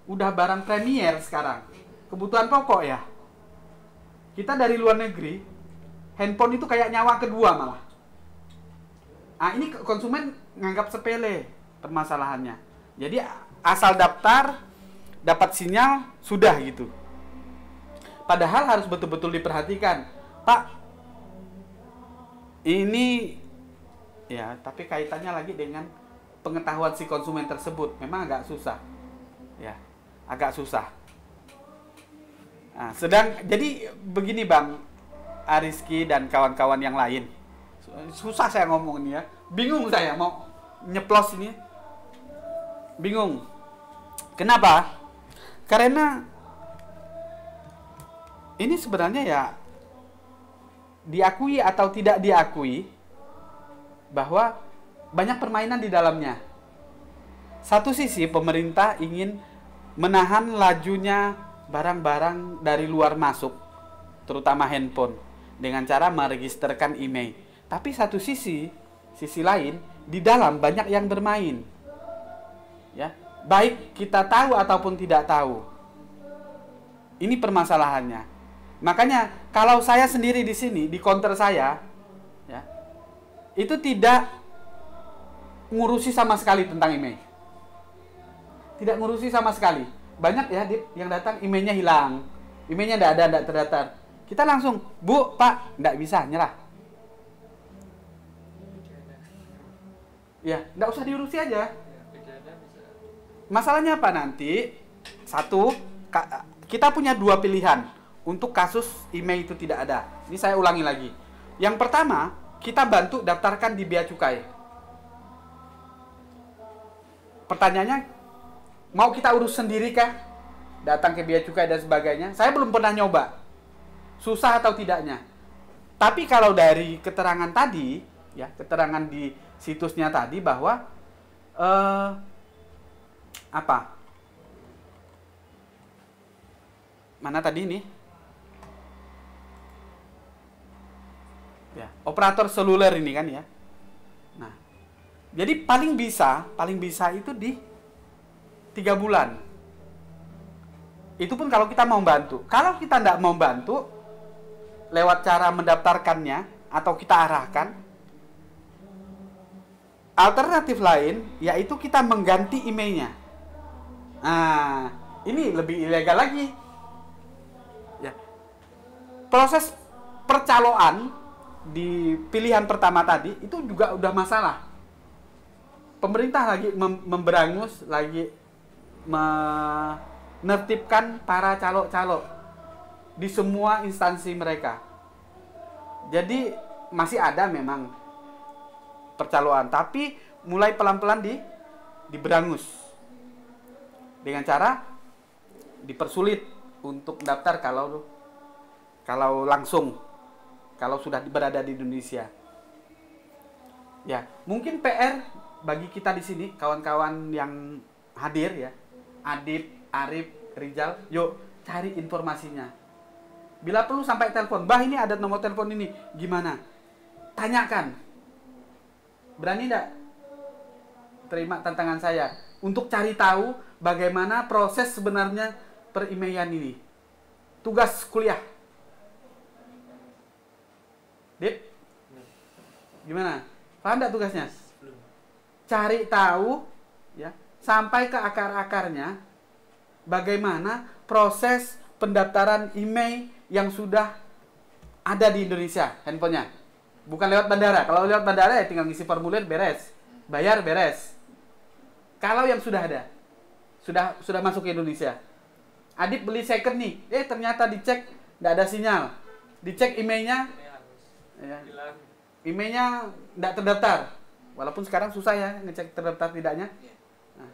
udah barang premier sekarang. Kebutuhan pokok ya. Kita dari luar negeri, handphone itu kayak nyawa kedua malah. Ah, ini konsumen nganggap sepele permasalahannya. Jadi asal daftar, dapat sinyal, sudah gitu. Padahal harus betul-betul diperhatikan. Pak, ini ya, tapi kaitannya lagi dengan pengetahuan si konsumen tersebut. Memang agak susah. Ya, agak susah. Nah, jadi begini Bang Ariski dan kawan-kawan yang lain. Susah saya ngomong ini ya. Bingung saya mau nyeplos ini. Bingung. Kenapa? Karena ini sebenarnya ya diakui atau tidak diakui bahwa banyak permainan di dalamnya. Satu sisi pemerintah ingin menahan lajunya barang-barang dari luar masuk, terutama handphone, dengan cara meregisterkan email. Tapi satu sisi lain di dalam banyak yang bermain. Ya, baik kita tahu ataupun tidak tahu. Ini permasalahannya. Makanya kalau saya sendiri di sini di counter saya, ya, itu tidak ngurusi sama sekali tentang email. Tidak ngurusi sama sekali. Banyak ya yang datang emailnya hilang, emailnya tidak terdaftar. Kita langsung, Bu, Pak, tidak bisa, nyerah. Ya, tidak usah diurusi aja. Masalahnya apa nanti? Satu, kita punya dua pilihan. Untuk kasus email itu tidak ada. Ini saya ulangi lagi. Yang pertama, kita bantu daftarkan di Bea Cukai. Pertanyaannya, mau kita urus sendiri kah? Datang ke Bea Cukai dan sebagainya. Saya belum pernah nyoba. Susah atau tidaknya. Tapi kalau dari keterangan tadi, ya, keterangan di situsnya tadi bahwa apa? Mana tadi ini? Ya, operator seluler ini kan ya. Nah, jadi paling bisa itu di 3 bulan. Itu pun kalau kita mau bantu. Kalau kita tidak mau bantu, lewat cara mendaftarkannya atau kita arahkan, alternatif lain yaitu kita mengganti emailnya. Nah, ini lebih ilegal lagi. Ya. Proses percaloan di pilihan pertama tadi itu juga udah masalah. Pemerintah lagi memberangus, lagi menertibkan para calo-calo di semua instansi mereka. Jadi masih ada memang percaloan, tapi mulai pelan-pelan diberangus dengan cara dipersulit untuk daftar kalau langsung, kalau sudah berada di Indonesia. Ya, mungkin PR bagi kita di sini, kawan-kawan yang hadir ya, Adib, Arif, Rizal, yuk cari informasinya. Bila perlu sampai telepon, Bah ini ada nomor telepon ini, gimana? Tanyakan. Berani enggak terima tantangan saya untuk cari tahu bagaimana proses sebenarnya per-email ini? Tugas kuliah. Dip? Gimana? Paham enggak tugasnya? Cari tahu ya, sampai ke akar-akarnya bagaimana proses pendaftaran email yang sudah ada di Indonesia handphonenya. Bukan lewat bandara. Kalau lewat bandara ya tinggal ngisi formulir beres. Bayar beres. Kalau yang sudah ada, sudah masuk ke Indonesia. Adit beli second nih. Ternyata dicek nggak ada sinyal. Dicek emailnya, ya, emailnya nggak terdaftar. Walaupun sekarang susah ya ngecek terdaftar tidaknya. Nah,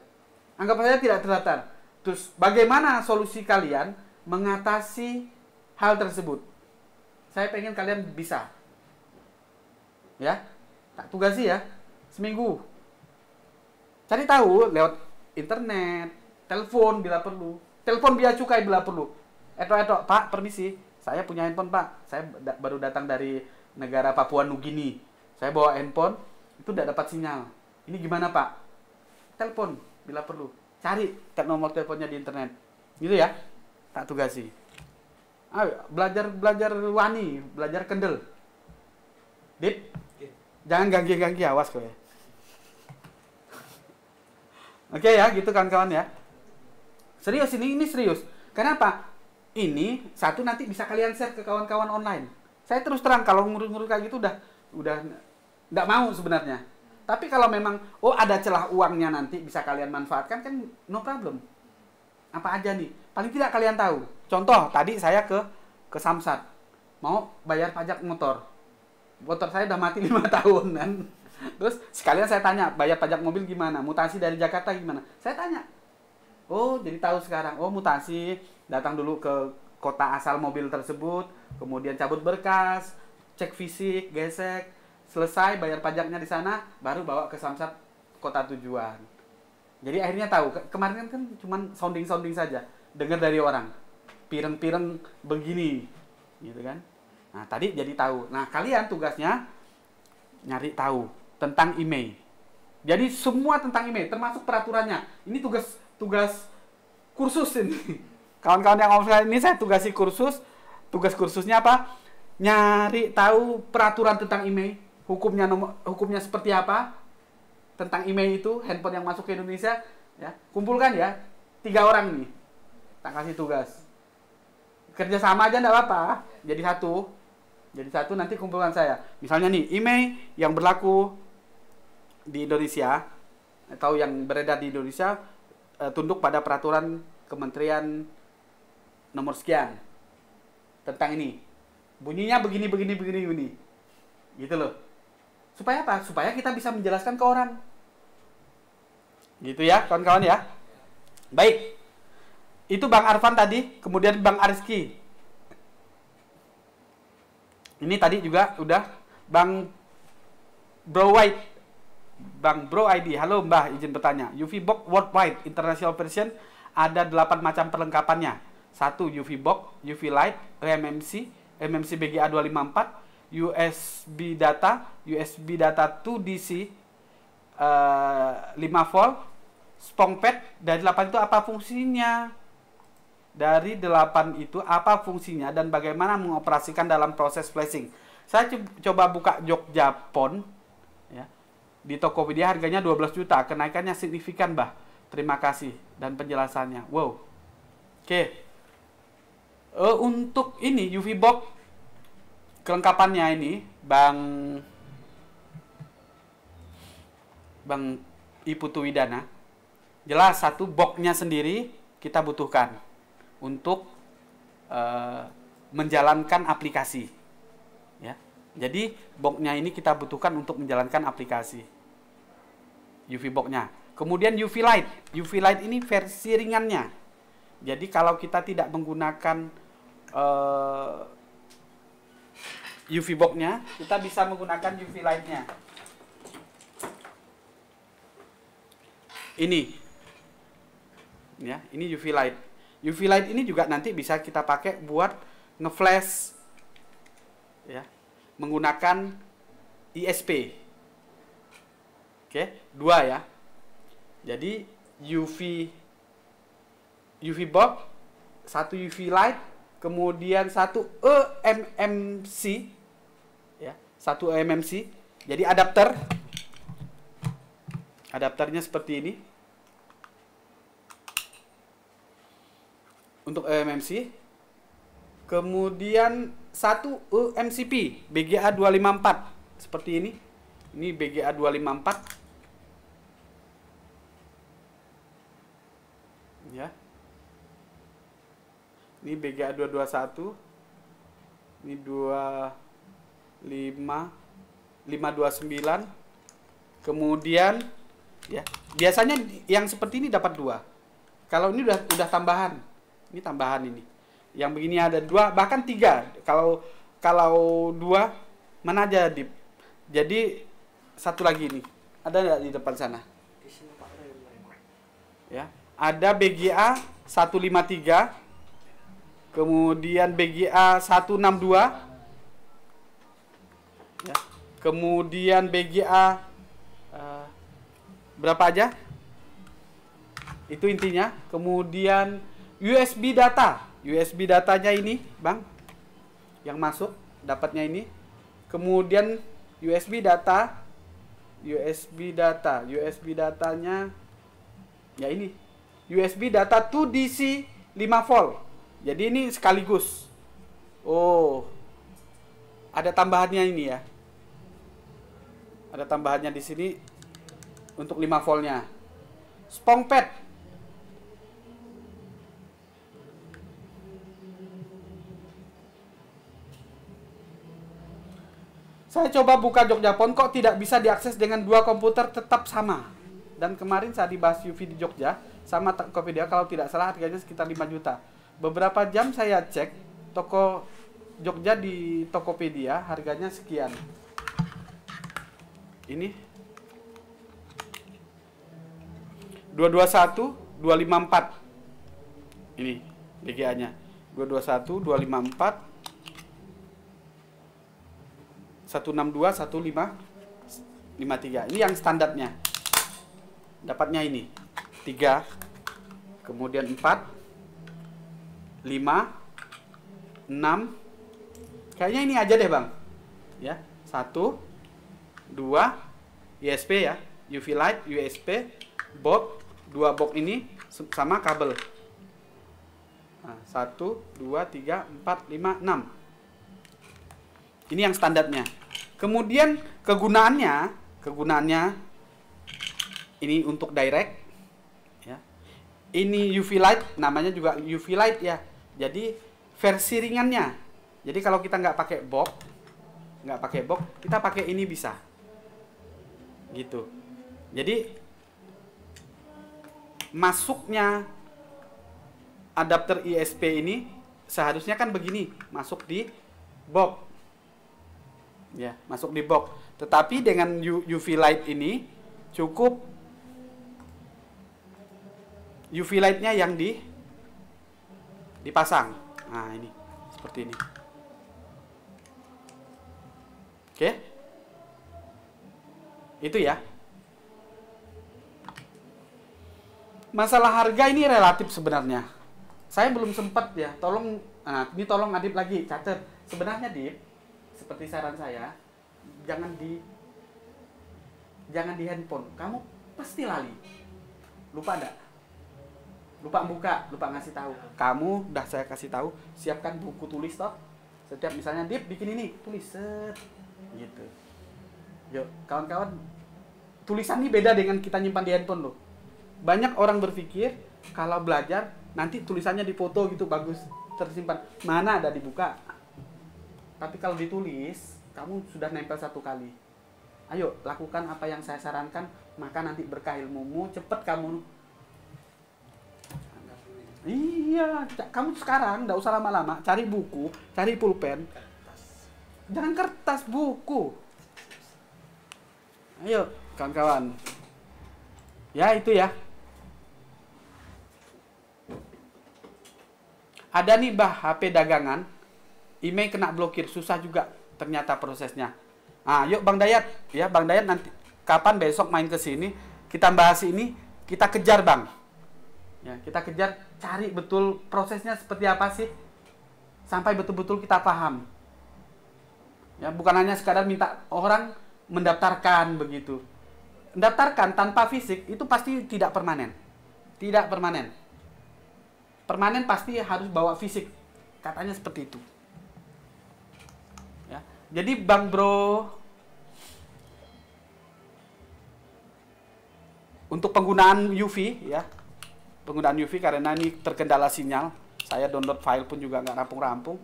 anggap saja tidak terdaftar. Terus bagaimana solusi kalian mengatasi hal tersebut? Saya pengen kalian bisa. Ya, tak tugasi ya. Seminggu. Cari tahu lewat internet, telepon bila perlu. Telepon Bea Cukai bila perlu. Pak, permisi. Saya punya handphone, Pak. Saya baru datang dari negara Papua Nugini. Saya bawa handphone, itu tidak dapat sinyal. Ini gimana, Pak? Telepon bila perlu. Cari nomor teleponnya di internet. Gitu ya. Tak tugasi. Ayo, belajar wani, belajar kendel. Dip, jangan ganggi-ganggi, awas kowe. Oke ya, gitu kawan-kawan ya. Serius ini serius. Kenapa? Ini satu nanti bisa kalian share ke kawan-kawan online. Saya terus terang kalau ngurus-ngurus kayak gitu udah enggak mau sebenarnya. Tapi kalau memang ada celah uangnya nanti bisa kalian manfaatkan kan no problem. Apa aja nih? Paling tidak kalian tahu. Contoh, tadi saya ke Samsat. Mau bayar pajak motor. Motor saya udah mati 5 tahun kan. Terus sekalian saya tanya, bayar pajak mobil gimana? Mutasi dari Jakarta gimana? Saya tanya. Oh, jadi tahu sekarang. Oh, mutasi, datang dulu ke kota asal mobil tersebut, kemudian cabut berkas, cek fisik, gesek, selesai bayar pajaknya di sana, baru bawa ke Samsat kota tujuan. Jadi akhirnya tahu. Kemarin kan cuma sounding saja, dengar dari orang. Pireng-pireng begini, gitu kan? Nah, tadi jadi tahu. Nah, kalian tugasnya nyari tahu tentang email. Jadi semua tentang email, termasuk peraturannya. Ini tugas kursus ini. Kawan-kawan yang offline ini saya tugasi kursus. Tugas kursusnya apa? Nyari tahu peraturan tentang email, hukumnya seperti apa tentang email itu, handphone yang masuk ke Indonesia, ya. Kumpulkan ya. 3 orang nih. Tak kasih tugas. Kerja sama aja enggak apa-apa. Jadi satu nanti kumpulkan saya. Misalnya nih, email yang berlaku di Indonesia atau yang beredar di Indonesia tunduk pada peraturan Kementerian nomor sekian tentang ini. Bunyinya begini. Gitu loh. Supaya apa? Supaya kita bisa menjelaskan ke orang. Gitu ya, kawan-kawan ya. Baik. Itu Bang Arfan tadi, kemudian Bang Ariski. Ini tadi juga udah Bang Bro White. Bang Bro ID. Halo Mbah, izin bertanya. UV box worldwide international version ada 8 macam perlengkapannya. 1 UV box, UV light, MMC, MMC BGA 254, USB data 2DC 5 volt, spong pad. Dari 8 itu apa fungsinya? Dari 8 itu apa fungsinya dan bagaimana mengoperasikan dalam proses flashing? Saya coba buka Jogja Pon ya. Di Tokopedia harganya 12 juta, kenaikannya signifikan, Mbah. Terima kasih dan penjelasannya. Wow. Oke. Untuk ini UV box kelengkapannya ini Bang Iputu Widana. Jelas satu boxnya sendiri kita butuhkan untuk menjalankan aplikasi. Ya. Jadi boxnya ini kita butuhkan untuk menjalankan aplikasi. UV boxnya. Kemudian UV light. UV light ini versi ringannya. Jadi kalau kita tidak menggunakan UV boxnya, kita bisa menggunakan UV lightnya. Ini, ya, ini UV light. UV light ini juga nanti bisa kita pakai buat ngeflash, ya, menggunakan ISP. Oke, 2 ya. Jadi UV box, 1 UV light, kemudian 1 eMMC, ya, 1 eMMC. Jadi adapternya seperti ini untuk eMMC. Kemudian 1 MCP BGA 254 seperti ini. Ini BGA 254. Ya. Ini BGA 221. Ini 529. Kemudian ya, biasanya yang seperti ini dapat 2. Kalau ini udah tambahan. Ini tambahan ini. Yang begini ada 2, bahkan 3. Kalau 2 mana aja, Dip? Jadi satu lagi ini. Ada nggak di depan sana? Di sini Pak. Ya. Ada BGA 153, kemudian BGA 162, ya. Kemudian BGA berapa aja? Itu intinya. Kemudian USB datanya ini, Bang, yang masuk dapatnya ini. Kemudian USB datanya ya ini. USB data 2DC 5 volt. Jadi ini sekaligus. Oh. Ada tambahannya ini ya. Ada tambahannya di sini untuk 5 voltnya. Spong pad. Saya coba buka Jogja Pon, kok tidak bisa diakses dengan 2 komputer tetap sama. Dan kemarin saat dibahas UV di Jogja sama Tokopedia, kalau tidak salah harganya sekitar 5 juta. Beberapa jam saya cek toko Jogja di Tokopedia harganya sekian. Ini 221 254. Ini BGA-nya. 221 254 162 1553. Ini yang standarnya. Dapatnya ini 3, kemudian 4, 5, 6. Kayaknya ini aja deh, Bang. Ya, 1, 2, USB ya, UV light, USB, box, 2 box ini sama kabel. Nah, 1, 2, 3, 4, 5, 6. Ini yang standarnya. Kemudian kegunaannya ini untuk direct ya. Ini UV light, namanya juga UV light ya. Jadi versi ringannya. Jadi kalau kita nggak pakai box, nggak pakai box, kita pakai ini bisa. Gitu. Jadi masuknya adapter ISP ini seharusnya kan begini, masuk di box. Ya, masuk di box. Tetapi dengan UV light ini cukup UV light-nya yang dipasang. Nah, ini seperti ini. Oke. Itu ya. Masalah harga ini relatif sebenarnya. Saya belum sempat ya. Tolong, ini tolong Adip lagi catat. Sebenarnya Dip, seperti saran saya, jangan di handphone. Kamu pasti lali. Lupa enggak? Lupa buka, lupa ngasih tahu. Kamu udah saya kasih tahu, siapkan buku tulis toh. Setiap misalnya Dip bikin ini, tulis set gitu. Yuk, kawan-kawan, tulisan ini beda dengan kita nyimpan di handphone loh. Banyak orang berpikir kalau belajar nanti tulisannya difoto gitu bagus tersimpan. Mana ada dibuka. Tapi kalau ditulis, kamu sudah nempel satu kali. Ayo, lakukan apa yang saya sarankan, maka nanti berkah ilmumu, cepet kamu. Iya, kamu sekarang nggak usah lama-lama, cari buku, cari pulpen. Jangan kertas, buku. Ayo, kawan-kawan. Ya, itu ya. Ada nih HP dagangan, email kena blokir, susah juga ternyata prosesnya. Yuk Bang Dayat, ya Bang Dayat nanti kapan besok main ke sini, kita bahas ini, kita kejar Bang. Ya, kita kejar, cari betul prosesnya seperti apa sih, sampai betul-betul kita paham. Ya, bukan hanya sekadar minta orang mendaftarkan begitu. Mendaftarkan tanpa fisik itu pasti tidak permanen. Tidak permanen. Permanen pasti harus bawa fisik. Katanya seperti itu. Ya. Jadi Bang Bro, untuk penggunaan UV ya. Penggunaan UV karena ini terkendala sinyal. Saya download file pun juga nggak rampung-rampung.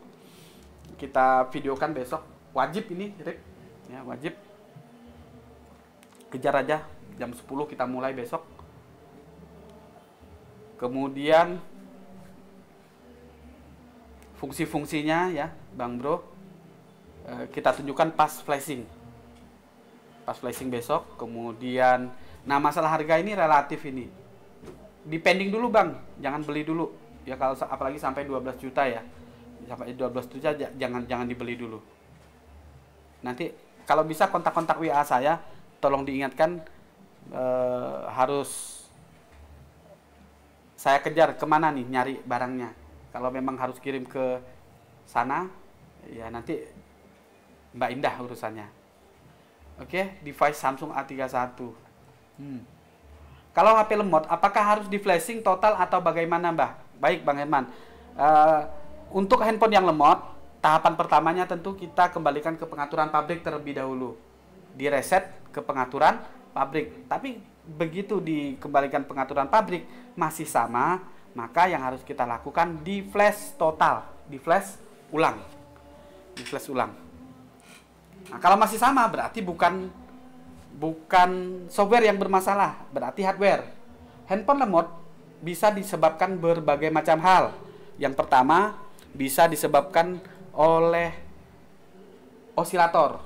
Kita videokan besok. Wajib ini, Rip. Ya, wajib. Kejar aja. Jam 10 kita mulai besok. Kemudian fungsi-fungsinya ya, Bang Bro. Kita tunjukkan pas flashing. Pas flashing besok. Kemudian, nah masalah harga ini relatif ini. Depending dulu Bang, jangan beli dulu. Ya kalau apalagi sampai 12 juta ya. Sampai 12 juta jangan dibeli dulu. Nanti kalau bisa kontak-kontak WA saya, tolong diingatkan harus saya kejar kemana nih nyari barangnya. Kalau memang harus kirim ke sana, ya nanti Mbak Indah urusannya. Oke, device Samsung A31. Kalau HP lemot, apakah harus di flashing total atau bagaimana Mbak? Baik Bang Herman. Untuk handphone yang lemot, tahapan pertamanya tentu kita kembalikan ke pengaturan pabrik terlebih dahulu. Direset ke pengaturan pabrik. Tapi begitu dikembalikan pengaturan pabrik masih sama, maka yang harus kita lakukan di flash total, di flash ulang. Di flash ulang. Nah, kalau masih sama berarti bukan software yang bermasalah, berarti hardware. Handphone lemot bisa disebabkan berbagai macam hal. Yang pertama, bisa disebabkan oleh osilator.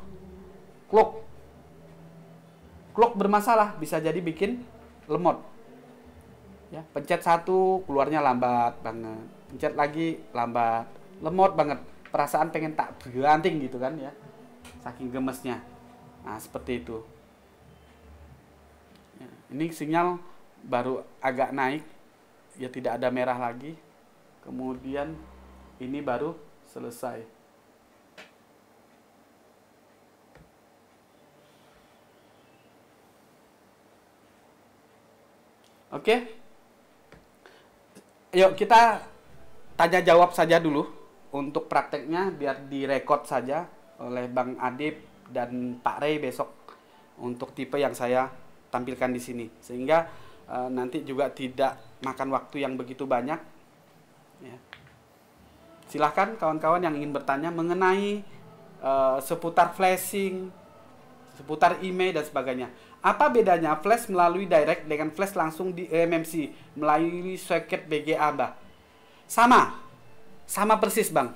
Clock bermasalah, bisa jadi bikin lemot. Ya, pencet satu, keluarnya lambat banget. Pencet lagi, lambat. Lemot banget. Perasaan pengen tak berganting gitu kan ya. Saking gemesnya. Nah, seperti itu. Ya, ini sinyal baru agak naik. Ya, tidak ada merah lagi. Kemudian ini baru selesai. Oke. Yuk kita tanya jawab saja dulu untuk prakteknya biar direkod saja oleh Bang Adip dan Pak Rey besok untuk tipe yang saya tampilkan di sini sehingga nanti juga tidak makan waktu yang begitu banyak. Ya. Silahkan kawan-kawan yang ingin bertanya mengenai seputar flashing, seputar email dan sebagainya. Apa bedanya flash melalui direct dengan flash langsung di eMMC melalui soket BGA, Mbak? Sama persis, Bang.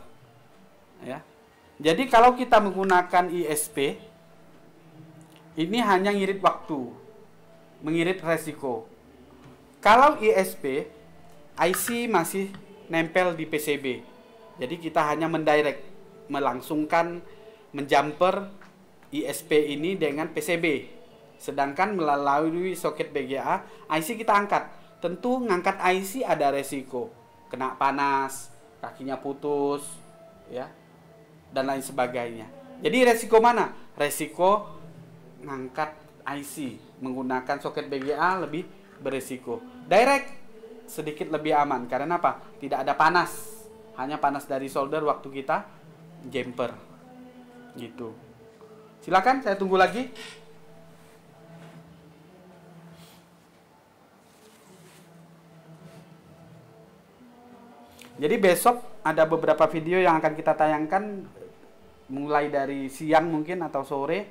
Ya. Jadi kalau kita menggunakan ISP, ini hanya ngirit waktu, mengirit resiko. Kalau ISP, IC masih nempel di PCB. Jadi kita hanya mendirect, melangsungkan, menjumper ISP ini dengan PCB. Sedangkan melalui soket BGA, IC kita angkat. Tentu ngangkat IC ada resiko, kena panas, kakinya putus, ya, dan lain sebagainya. Jadi resiko mana? Resiko ngangkat IC menggunakan soket BGA lebih beresiko. Direct sedikit lebih aman karena apa? Tidak ada panas, hanya panas dari solder waktu kita jumper. Gitu. Silakan, saya tunggu lagi. Jadi besok ada beberapa video yang akan kita tayangkan mulai dari siang mungkin atau sore.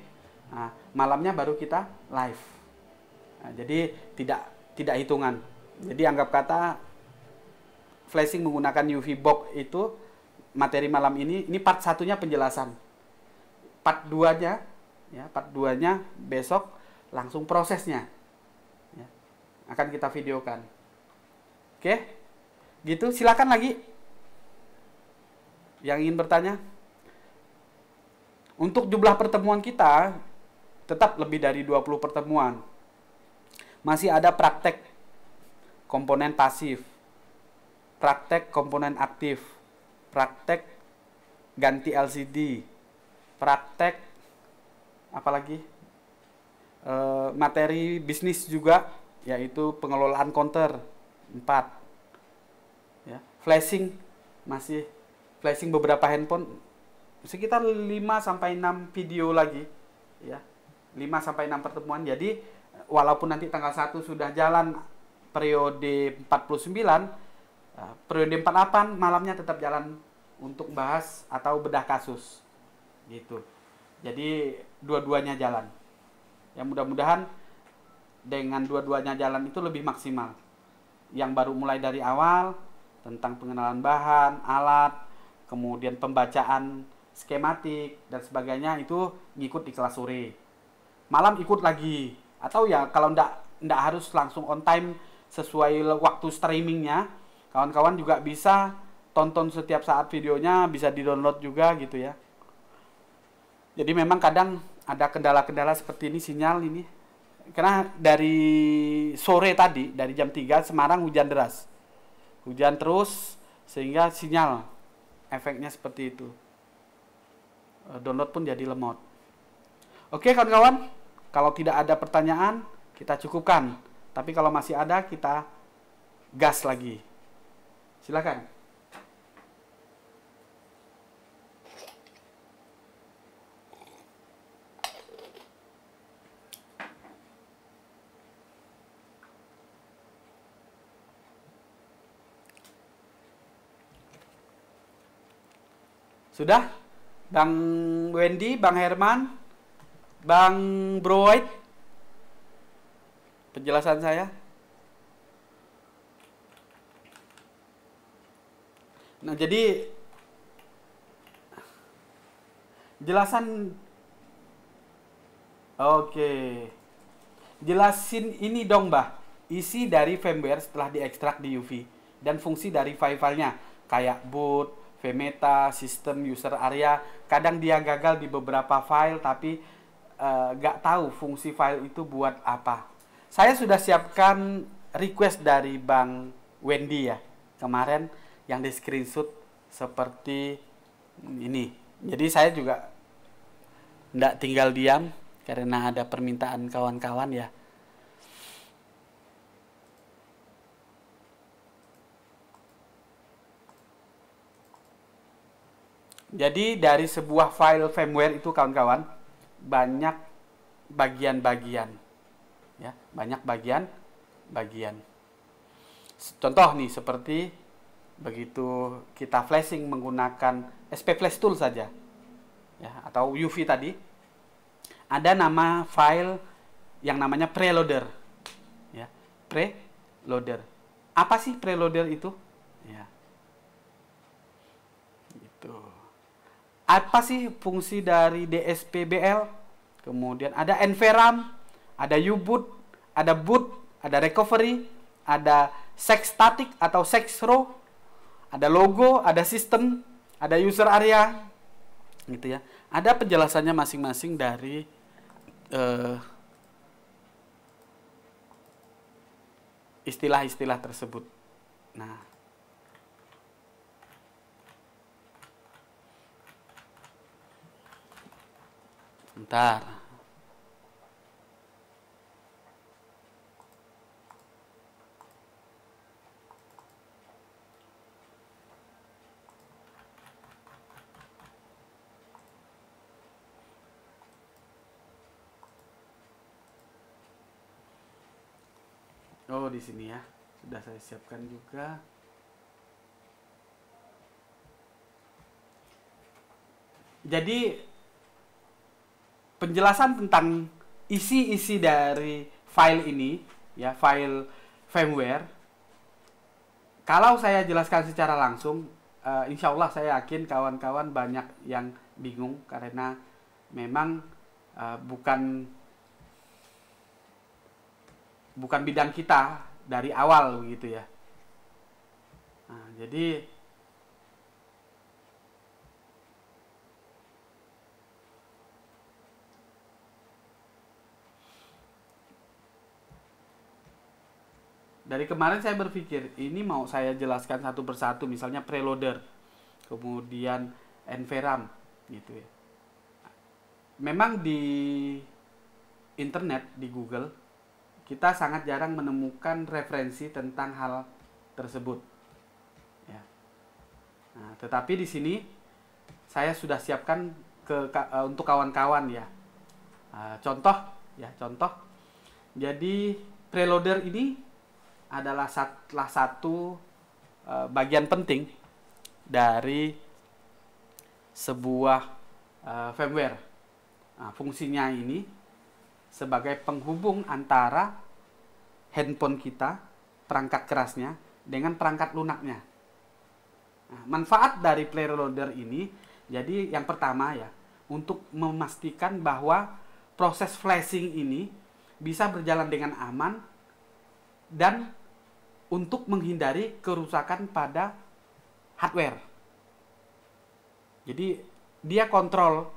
Nah, malamnya baru kita live. Nah, jadi tidak hitungan. Jadi anggap kata flashing menggunakan UV box itu materi malam ini part satunya penjelasan. Part 2-nya ya, part 2-nya besok langsung prosesnya. Ya, akan kita videokan. Oke? Gitu, silakan lagi yang ingin bertanya. Untuk jumlah pertemuan kita tetap lebih dari 20 pertemuan. Masih ada praktek komponen pasif, praktek komponen aktif, praktek ganti LCD, praktek apalagi materi bisnis juga, yaitu pengelolaan counter 4. Ya, flashing masih flashing beberapa handphone sekitar 5 sampai 6 video lagi ya. 5 sampai 6 pertemuan. Jadi walaupun nanti tanggal 1 sudah jalan periode 49, periode 48 malamnya tetap jalan untuk bahas atau bedah kasus. Gitu. Jadi dua-duanya jalan. Ya mudah-mudahan dengan dua-duanya jalan itu lebih maksimal. Yang baru mulai dari awal tentang pengenalan bahan, alat, kemudian pembacaan skematik dan sebagainya itu ngikut di kelas sore. Malam ikut lagi, atau ya kalau ndak harus langsung on time sesuai waktu streamingnya, kawan-kawan juga bisa tonton setiap saat videonya, bisa di-download juga gitu ya. Jadi memang kadang ada kendala-kendala seperti ini sinyal ini. Karena dari sore tadi, dari jam 3 Semarang hujan deras. Hujan terus sehingga sinyal efeknya seperti itu. Download pun jadi lemot. Oke kawan-kawan, kalau tidak ada pertanyaan kita cukupkan. Tapi kalau masih ada kita gas lagi. Silakan. Sudah? Bang Wendy, Bang Herman, Bang Broid, penjelasan saya. Nah, jadi jelasan jelasin ini dong, Mbah. Isi dari firmware setelah diekstrak di UV dan fungsi dari file-filenya kayak boot, vmeta, sistem user area. Kadang dia gagal di beberapa file tapi nggak tahu fungsi file itu buat apa. Saya sudah siapkan request dari Bang Wendy ya kemarin yang di screenshot seperti ini. Jadi saya juga nggak tinggal diam karena ada permintaan kawan-kawan ya. Jadi dari sebuah file firmware itu kawan-kawan banyak bagian-bagian, ya banyak bagian-bagian. Contoh nih seperti begitu kita flashing menggunakan SP Flash Tool saja, ya, atau UV tadi, ada nama file yang namanya preloader. Ya, preloader. Apa sih preloader itu? Ya. Gitu. Apa sih fungsi dari DSP-BL? Kemudian ada NVRAM, ada U-boot, ada boot, ada recovery, ada sex static atau sex row, ada logo, ada sistem, ada user area, gitu ya. Ada penjelasannya masing-masing dari istilah-istilah tersebut. Nah, bentar. Oh, di sini ya. Sudah saya siapkan juga. Jadi penjelasan tentang isi-isi dari file ini, ya, file firmware. Kalau saya jelaskan secara langsung, insya Allah saya yakin kawan-kawan banyak yang bingung karena memang bukan bidang kita dari awal begitu ya. Nah, jadi dari kemarin saya berpikir ini mau saya jelaskan satu persatu, misalnya preloader, kemudian NVRAM gitu ya. Memang di internet, di Google, kita sangat jarang menemukan referensi tentang hal tersebut. Ya. Nah, tetapi di sini saya sudah siapkan untuk kawan-kawan ya. Contoh. Jadi preloader ini adalah salah satu bagian penting dari sebuah firmware. Nah, fungsinya ini sebagai penghubung antara handphone kita, perangkat kerasnya, dengan perangkat lunaknya. Nah, manfaat dari preloader ini, jadi yang pertama ya, untuk memastikan bahwa proses flashing ini bisa berjalan dengan aman dan untuk menghindari kerusakan pada hardware. Jadi dia kontrol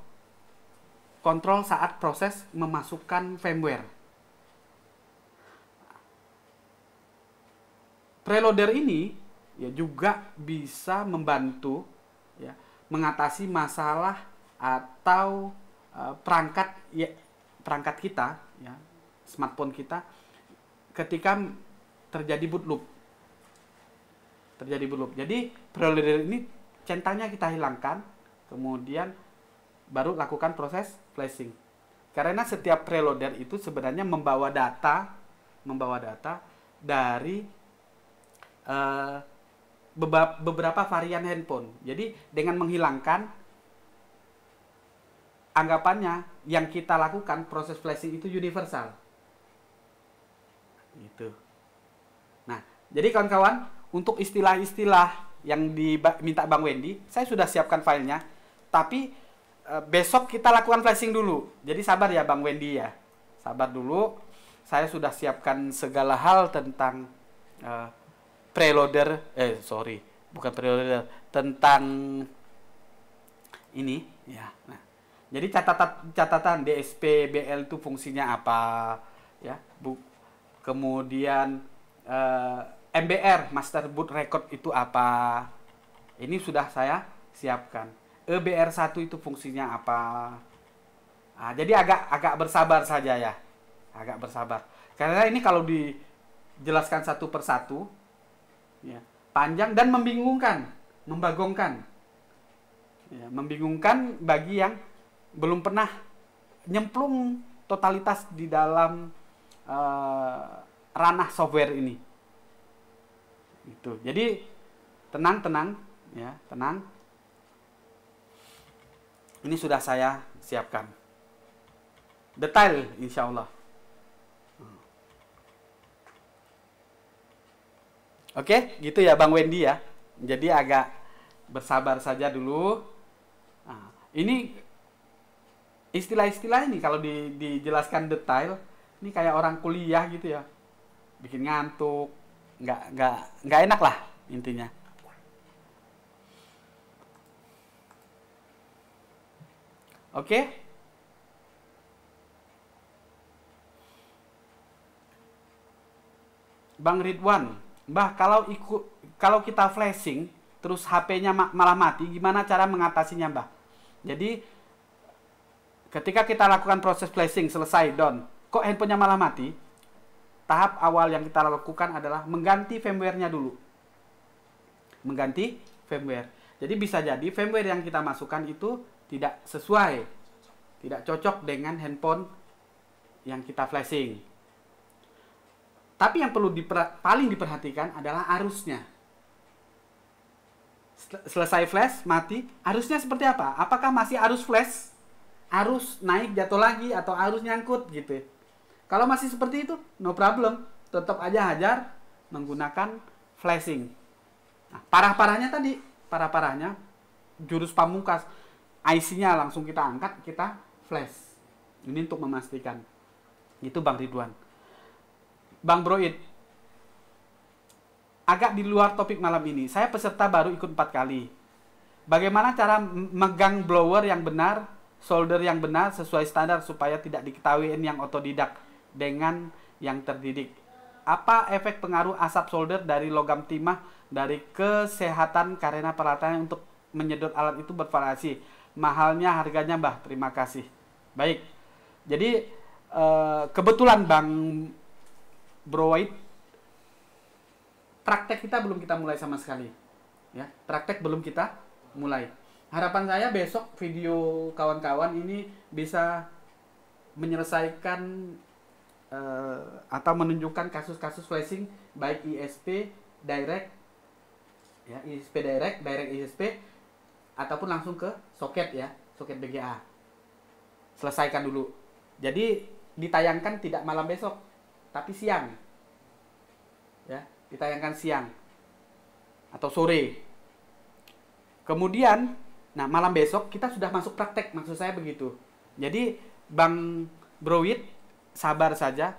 saat proses memasukkan firmware. Preloader ini ya juga bisa membantu ya mengatasi masalah atau perangkat kita ya, smartphone kita ketika terjadi boot loop. Jadi preloader ini centangnya kita hilangkan, kemudian baru lakukan proses flashing. Karena setiap preloader itu sebenarnya membawa data dari beberapa varian handphone. Jadi dengan menghilangkan, anggapannya yang kita lakukan proses flashing itu universal. Gitu. Nah, jadi kawan-kawan, untuk istilah-istilah yang diminta Bang Wendy, saya sudah siapkan filenya. Tapi besok kita lakukan flashing dulu. Jadi sabar ya Bang Wendy ya. Sabar dulu. Saya sudah siapkan segala hal tentang preloader, bukan preloader, tentang ini ya. Nah, jadi catatan DSP-BL itu fungsinya apa ya. Kemudian MBR, Master Boot Record itu apa? Ini sudah saya siapkan. EBR1 itu fungsinya apa? Nah, jadi agak bersabar saja ya. Agak bersabar. Karena ini kalau dijelaskan satu persatu ya, panjang dan membingungkan, membagongkan. Ya, membingungkan bagi yang belum pernah nyemplung totalitas di dalam ranah software ini. Gitu. Jadi tenang ya, tenang. Ini sudah saya siapkan. Detail insya Allah. Oke, gitu ya Bang Wendy ya. Jadi agak bersabar saja dulu. Nah, ini istilah-istilah ini kalau dijelaskan detail, ini kayak orang kuliah gitu ya. Bikin ngantuk, nggak enak lah intinya. Oke. Bang Ridwan, Mbah, kalau kita flashing terus HP-nya malah mati, gimana cara mengatasinya, Mbah? Jadi ketika kita lakukan proses flashing selesai down, kok handphonenya malah mati? Tahap awal yang kita lakukan adalah mengganti firmware-nya dulu. Mengganti firmware. Jadi bisa jadi firmware yang kita masukkan itu tidak sesuai, tidak cocok dengan handphone yang kita flashing. Tapi yang perlu paling diperhatikan adalah arusnya. Selesai flash, mati, arusnya seperti apa? Apakah masih arus flash? Arus naik, jatuh lagi, atau arus nyangkut gitu. Kalau masih seperti itu, no problem. Tetap aja hajar menggunakan flashing. Nah, parah-parahnya tadi, parah-parahnya jurus pamungkas. IC-nya langsung kita angkat, kita flash. Ini untuk memastikan. Itu Bang Ridwan. Bang Broid, agak di luar topik malam ini. Saya peserta baru ikut 4 kali. Bagaimana cara megang blower yang benar, solder yang benar sesuai standar supaya tidak diketahui yang otodidak dengan yang terdidik? Apa efek pengaruh asap solder dari logam timah dari kesehatan karena peralatan untuk menyedot alat itu bervariasi? Mahalnya harganya, Mbah. Terima kasih. Baik. Jadi kebetulan Bang Broid, praktek kita belum kita mulai sama sekali, ya. Praktek belum kita mulai. Harapan saya besok video kawan-kawan ini bisa menyelesaikan atau menunjukkan kasus-kasus flashing baik ISP direct, ya, ISP direct ISP, ataupun langsung ke soket, ya, soket BGA. Selesaikan dulu. Jadi ditayangkan tidak malam besok, tapi siang, ya, ditayangkan siang atau sore. Kemudian, nah, malam besok kita sudah masuk praktek, maksud saya begitu. Jadi Bang Broid sabar saja,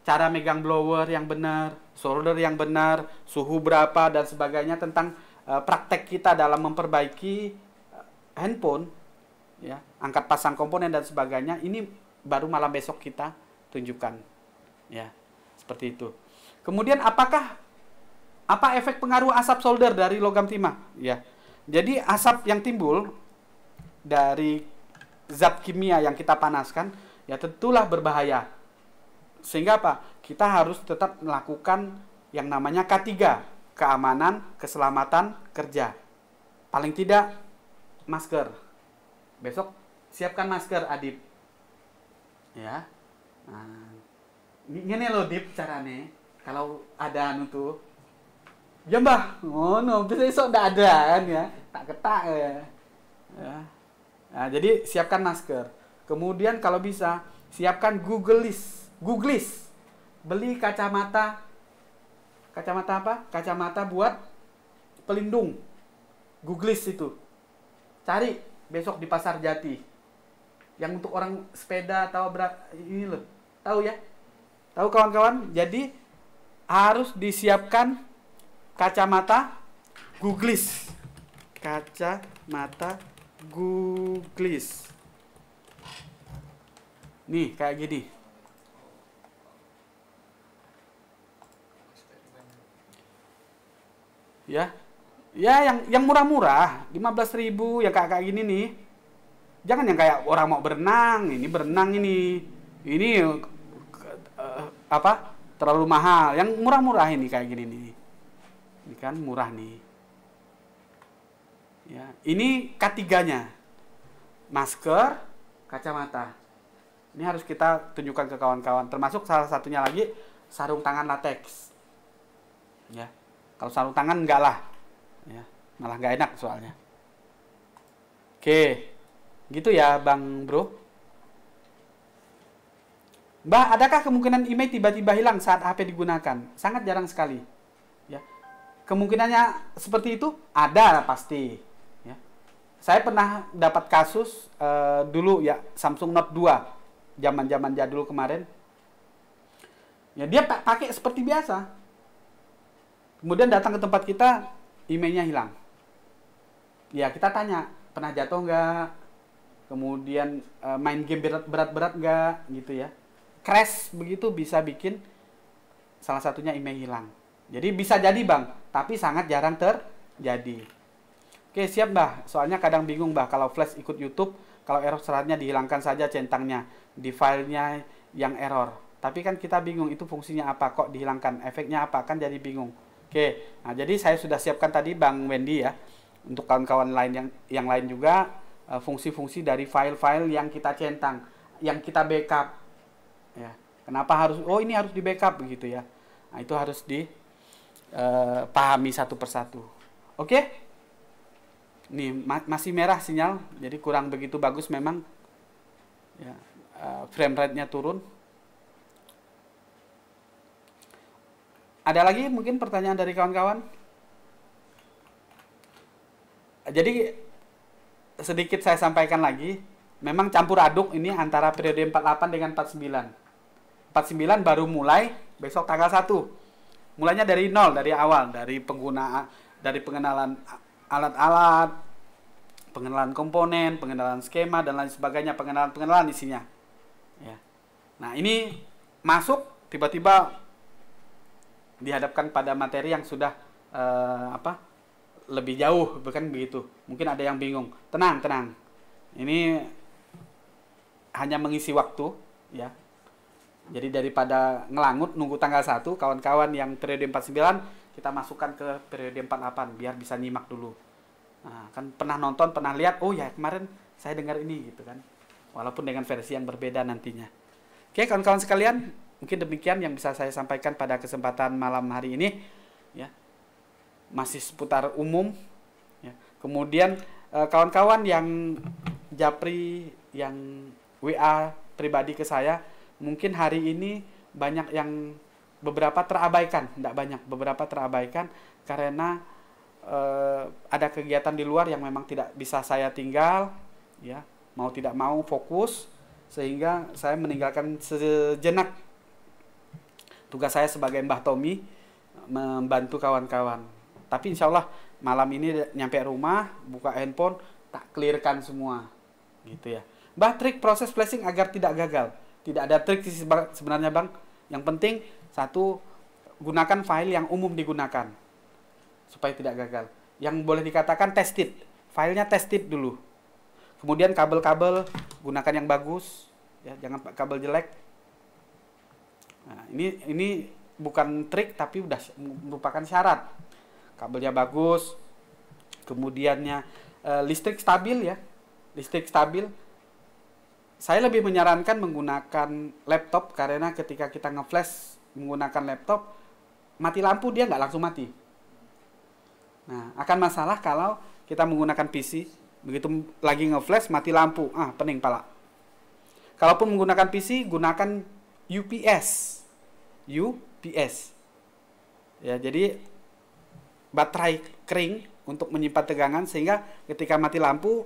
cara megang blower yang benar, solder yang benar, suhu berapa dan sebagainya, tentang praktek kita dalam memperbaiki handphone, ya, angkat pasang komponen dan sebagainya. Ini baru malam besok kita tunjukkan. Ya, seperti itu. Kemudian apa efek pengaruh asap solder dari logam timah? Ya. Jadi asap yang timbul dari zat kimia yang kita panaskan, ya tentulah berbahaya. Sehingga apa? Kita harus tetap melakukan yang namanya K3, keamanan, keselamatan kerja. Paling tidak masker. Besok siapkan masker, Adib. Ya. Nah, ini loh Dip carane kalau ada anu tuh, ya Mbah, no bisa esok ndak ada kan, ya, tak ketak ya. Nah, jadi siapkan masker. Kemudian kalau bisa siapkan Googlis. Beli kacamata apa? Kacamata buat pelindung. Googlis itu. Cari besok di Pasar Jati. Yang untuk orang sepeda atau ini loh. Tahu ya? Tahu kawan-kawan? Jadi harus disiapkan kacamata Googlis. Kacamata Googlis. Nih, kayak gini. Ya. Ya, yang murah-murah, 15.000, yang kayak gini nih. Jangan yang kayak orang mau berenang, ini. Ini apa? Terlalu mahal. Yang murah-murah ini kayak gini nih. Ini kan murah nih. Ya, ini K3-nya. Masker, kacamata. Ini harus kita tunjukkan ke kawan-kawan. Termasuk salah satunya lagi sarung tangan latex. Ya. Kalau sarung tangan enggak lah. Ya, malah enggak enak soalnya. Oke. Gitu ya Bang Bro. Mbak, adakah kemungkinan email tiba-tiba hilang saat HP digunakan? Sangat jarang sekali. Ya. Kemungkinannya seperti itu ada pasti. Ya. Saya pernah dapat kasus dulu ya Samsung Note 2 zaman-zaman jadul kemarin. Ya dia pakai seperti biasa. Kemudian datang ke tempat kita, emailnya hilang. Ya kita tanya, pernah jatuh nggak? Kemudian main game berat-berat nggak? Gitu ya. Crash begitu bisa bikin salah satunya email hilang. Jadi bisa jadi Bang, tapi sangat jarang terjadi. Oke siap Mbah, soalnya kadang bingung Mbah kalau flash ikut YouTube, kalau error seratnya dihilangkan saja centangnya, di filenya yang error. Tapi kan kita bingung itu fungsinya apa, kok dihilangkan, efeknya apa, kan jadi bingung. Oke, nah jadi saya sudah siapkan tadi Bang Wendy ya, untuk kawan-kawan lain yang lain juga, fungsi-fungsi dari file-file yang kita centang, yang kita backup. Ya, kenapa harus? Oh ini harus di backup begitu ya. Nah itu harus dipahami satu persatu. Oke? Nih masih merah sinyal, jadi kurang begitu bagus memang. Ya, frame rate-nya turun. Ada lagi mungkin pertanyaan dari kawan-kawan? Jadi sedikit saya sampaikan lagi. Memang campur aduk ini antara periode 48 dengan 49. 49 baru mulai besok tanggal 1. Mulainya dari nol, dari awal, dari pengenalan alat-alat, pengenalan komponen, pengenalan skema dan lain sebagainya, pengenalan isinya. Ya. Nah, ini masuk tiba-tiba dihadapkan pada materi yang sudah lebih jauh, bukan begitu. Mungkin ada yang bingung. Tenang. Ini hanya mengisi waktu, ya. Jadi daripada ngelangut nunggu tanggal 1, kawan-kawan yang periode 49 kita masukkan ke periode 48 biar bisa nyimak dulu. Nah, kan pernah nonton, pernah lihat, oh ya kemarin saya dengar ini gitu kan. Walaupun dengan versi yang berbeda nantinya. Oke, kawan-kawan sekalian, mungkin demikian yang bisa saya sampaikan pada kesempatan malam hari ini, ya. Masih seputar umum, ya. Kemudian kawan-kawan yang japri, yang WA pribadi ke saya, mungkin hari ini banyak yang beberapa terabaikan, tidak banyak, beberapa terabaikan karena ada kegiatan di luar yang memang tidak bisa saya tinggal, ya, mau tidak mau fokus, sehingga saya meninggalkan sejenak tugas saya sebagai Mbah Tommy membantu kawan-kawan. Tapi insya Allah malam ini nyampe rumah, buka handphone, tak clearkan semua, gitu ya. Mbah, trik proses flashing agar tidak gagal. Tidak ada trik sih sebenarnya Bang. Yang penting satu, gunakan file yang umum digunakan supaya tidak gagal. Yang boleh dikatakan tested, filenya tested dulu. Kemudian kabel-kabel gunakan yang bagus, ya, jangan kabel jelek. Nah, ini bukan trik tapi udah merupakan syarat. Kabelnya bagus, kemudiannya listrik stabil ya, listrik stabil. Saya lebih menyarankan menggunakan laptop karena ketika kita nge-flash menggunakan laptop, mati lampu dia nggak langsung mati. Nah, akan masalah kalau kita menggunakan PC, begitu lagi nge-flash mati lampu, pening pala. Kalaupun menggunakan PC, gunakan UPS. UPS. Ya, jadi baterai kering untuk menyimpan tegangan sehingga ketika mati lampu,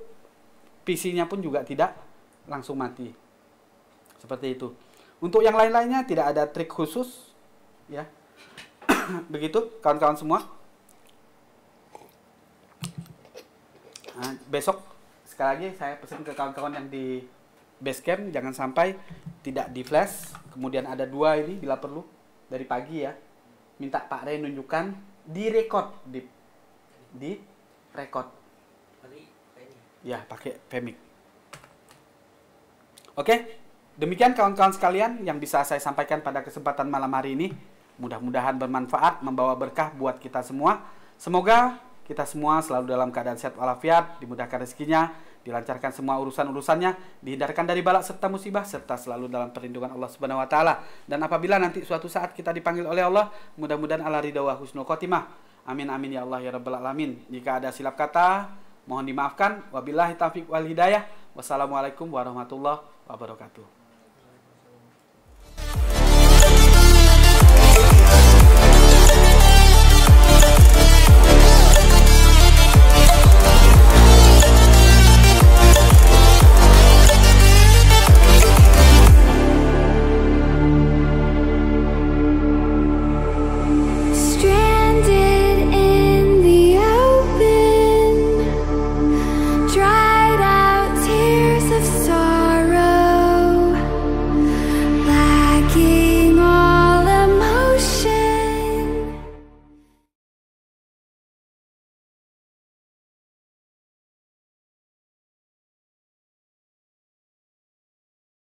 PC-nya pun juga tidak langsung mati. Seperti itu. Untuk yang lain-lainnya tidak ada trik khusus, ya. Begitu kawan-kawan semua. Nah, besok sekali lagi saya pesan ke kawan-kawan yang di Basecamp jangan sampai tidak di flash. Kemudian ada 2 ini bila perlu dari pagi ya. Minta Pak Rey nunjukkan di record di record. Ya, pakai Pemic. Oke, demikian kawan-kawan sekalian yang bisa saya sampaikan pada kesempatan malam hari ini. Mudah-mudahan bermanfaat, membawa berkah buat kita semua. Semoga kita semua selalu dalam keadaan sehat walafiat, dimudahkan rezekinya, dilancarkan semua urusan-urusannya, dihindarkan dari bala serta musibah, serta selalu dalam perlindungan Allah Subhanahu wa taala. Dan apabila nanti suatu saat kita dipanggil oleh Allah, mudah-mudahan ala ridha wa husnul khotimah. Amin amin ya Allah ya rabbal alamin. Jika ada silap kata, mohon dimaafkan. Wabillahi taufiq wal hidayah. Wassalamualaikum warahmatullahi wabarakatuh.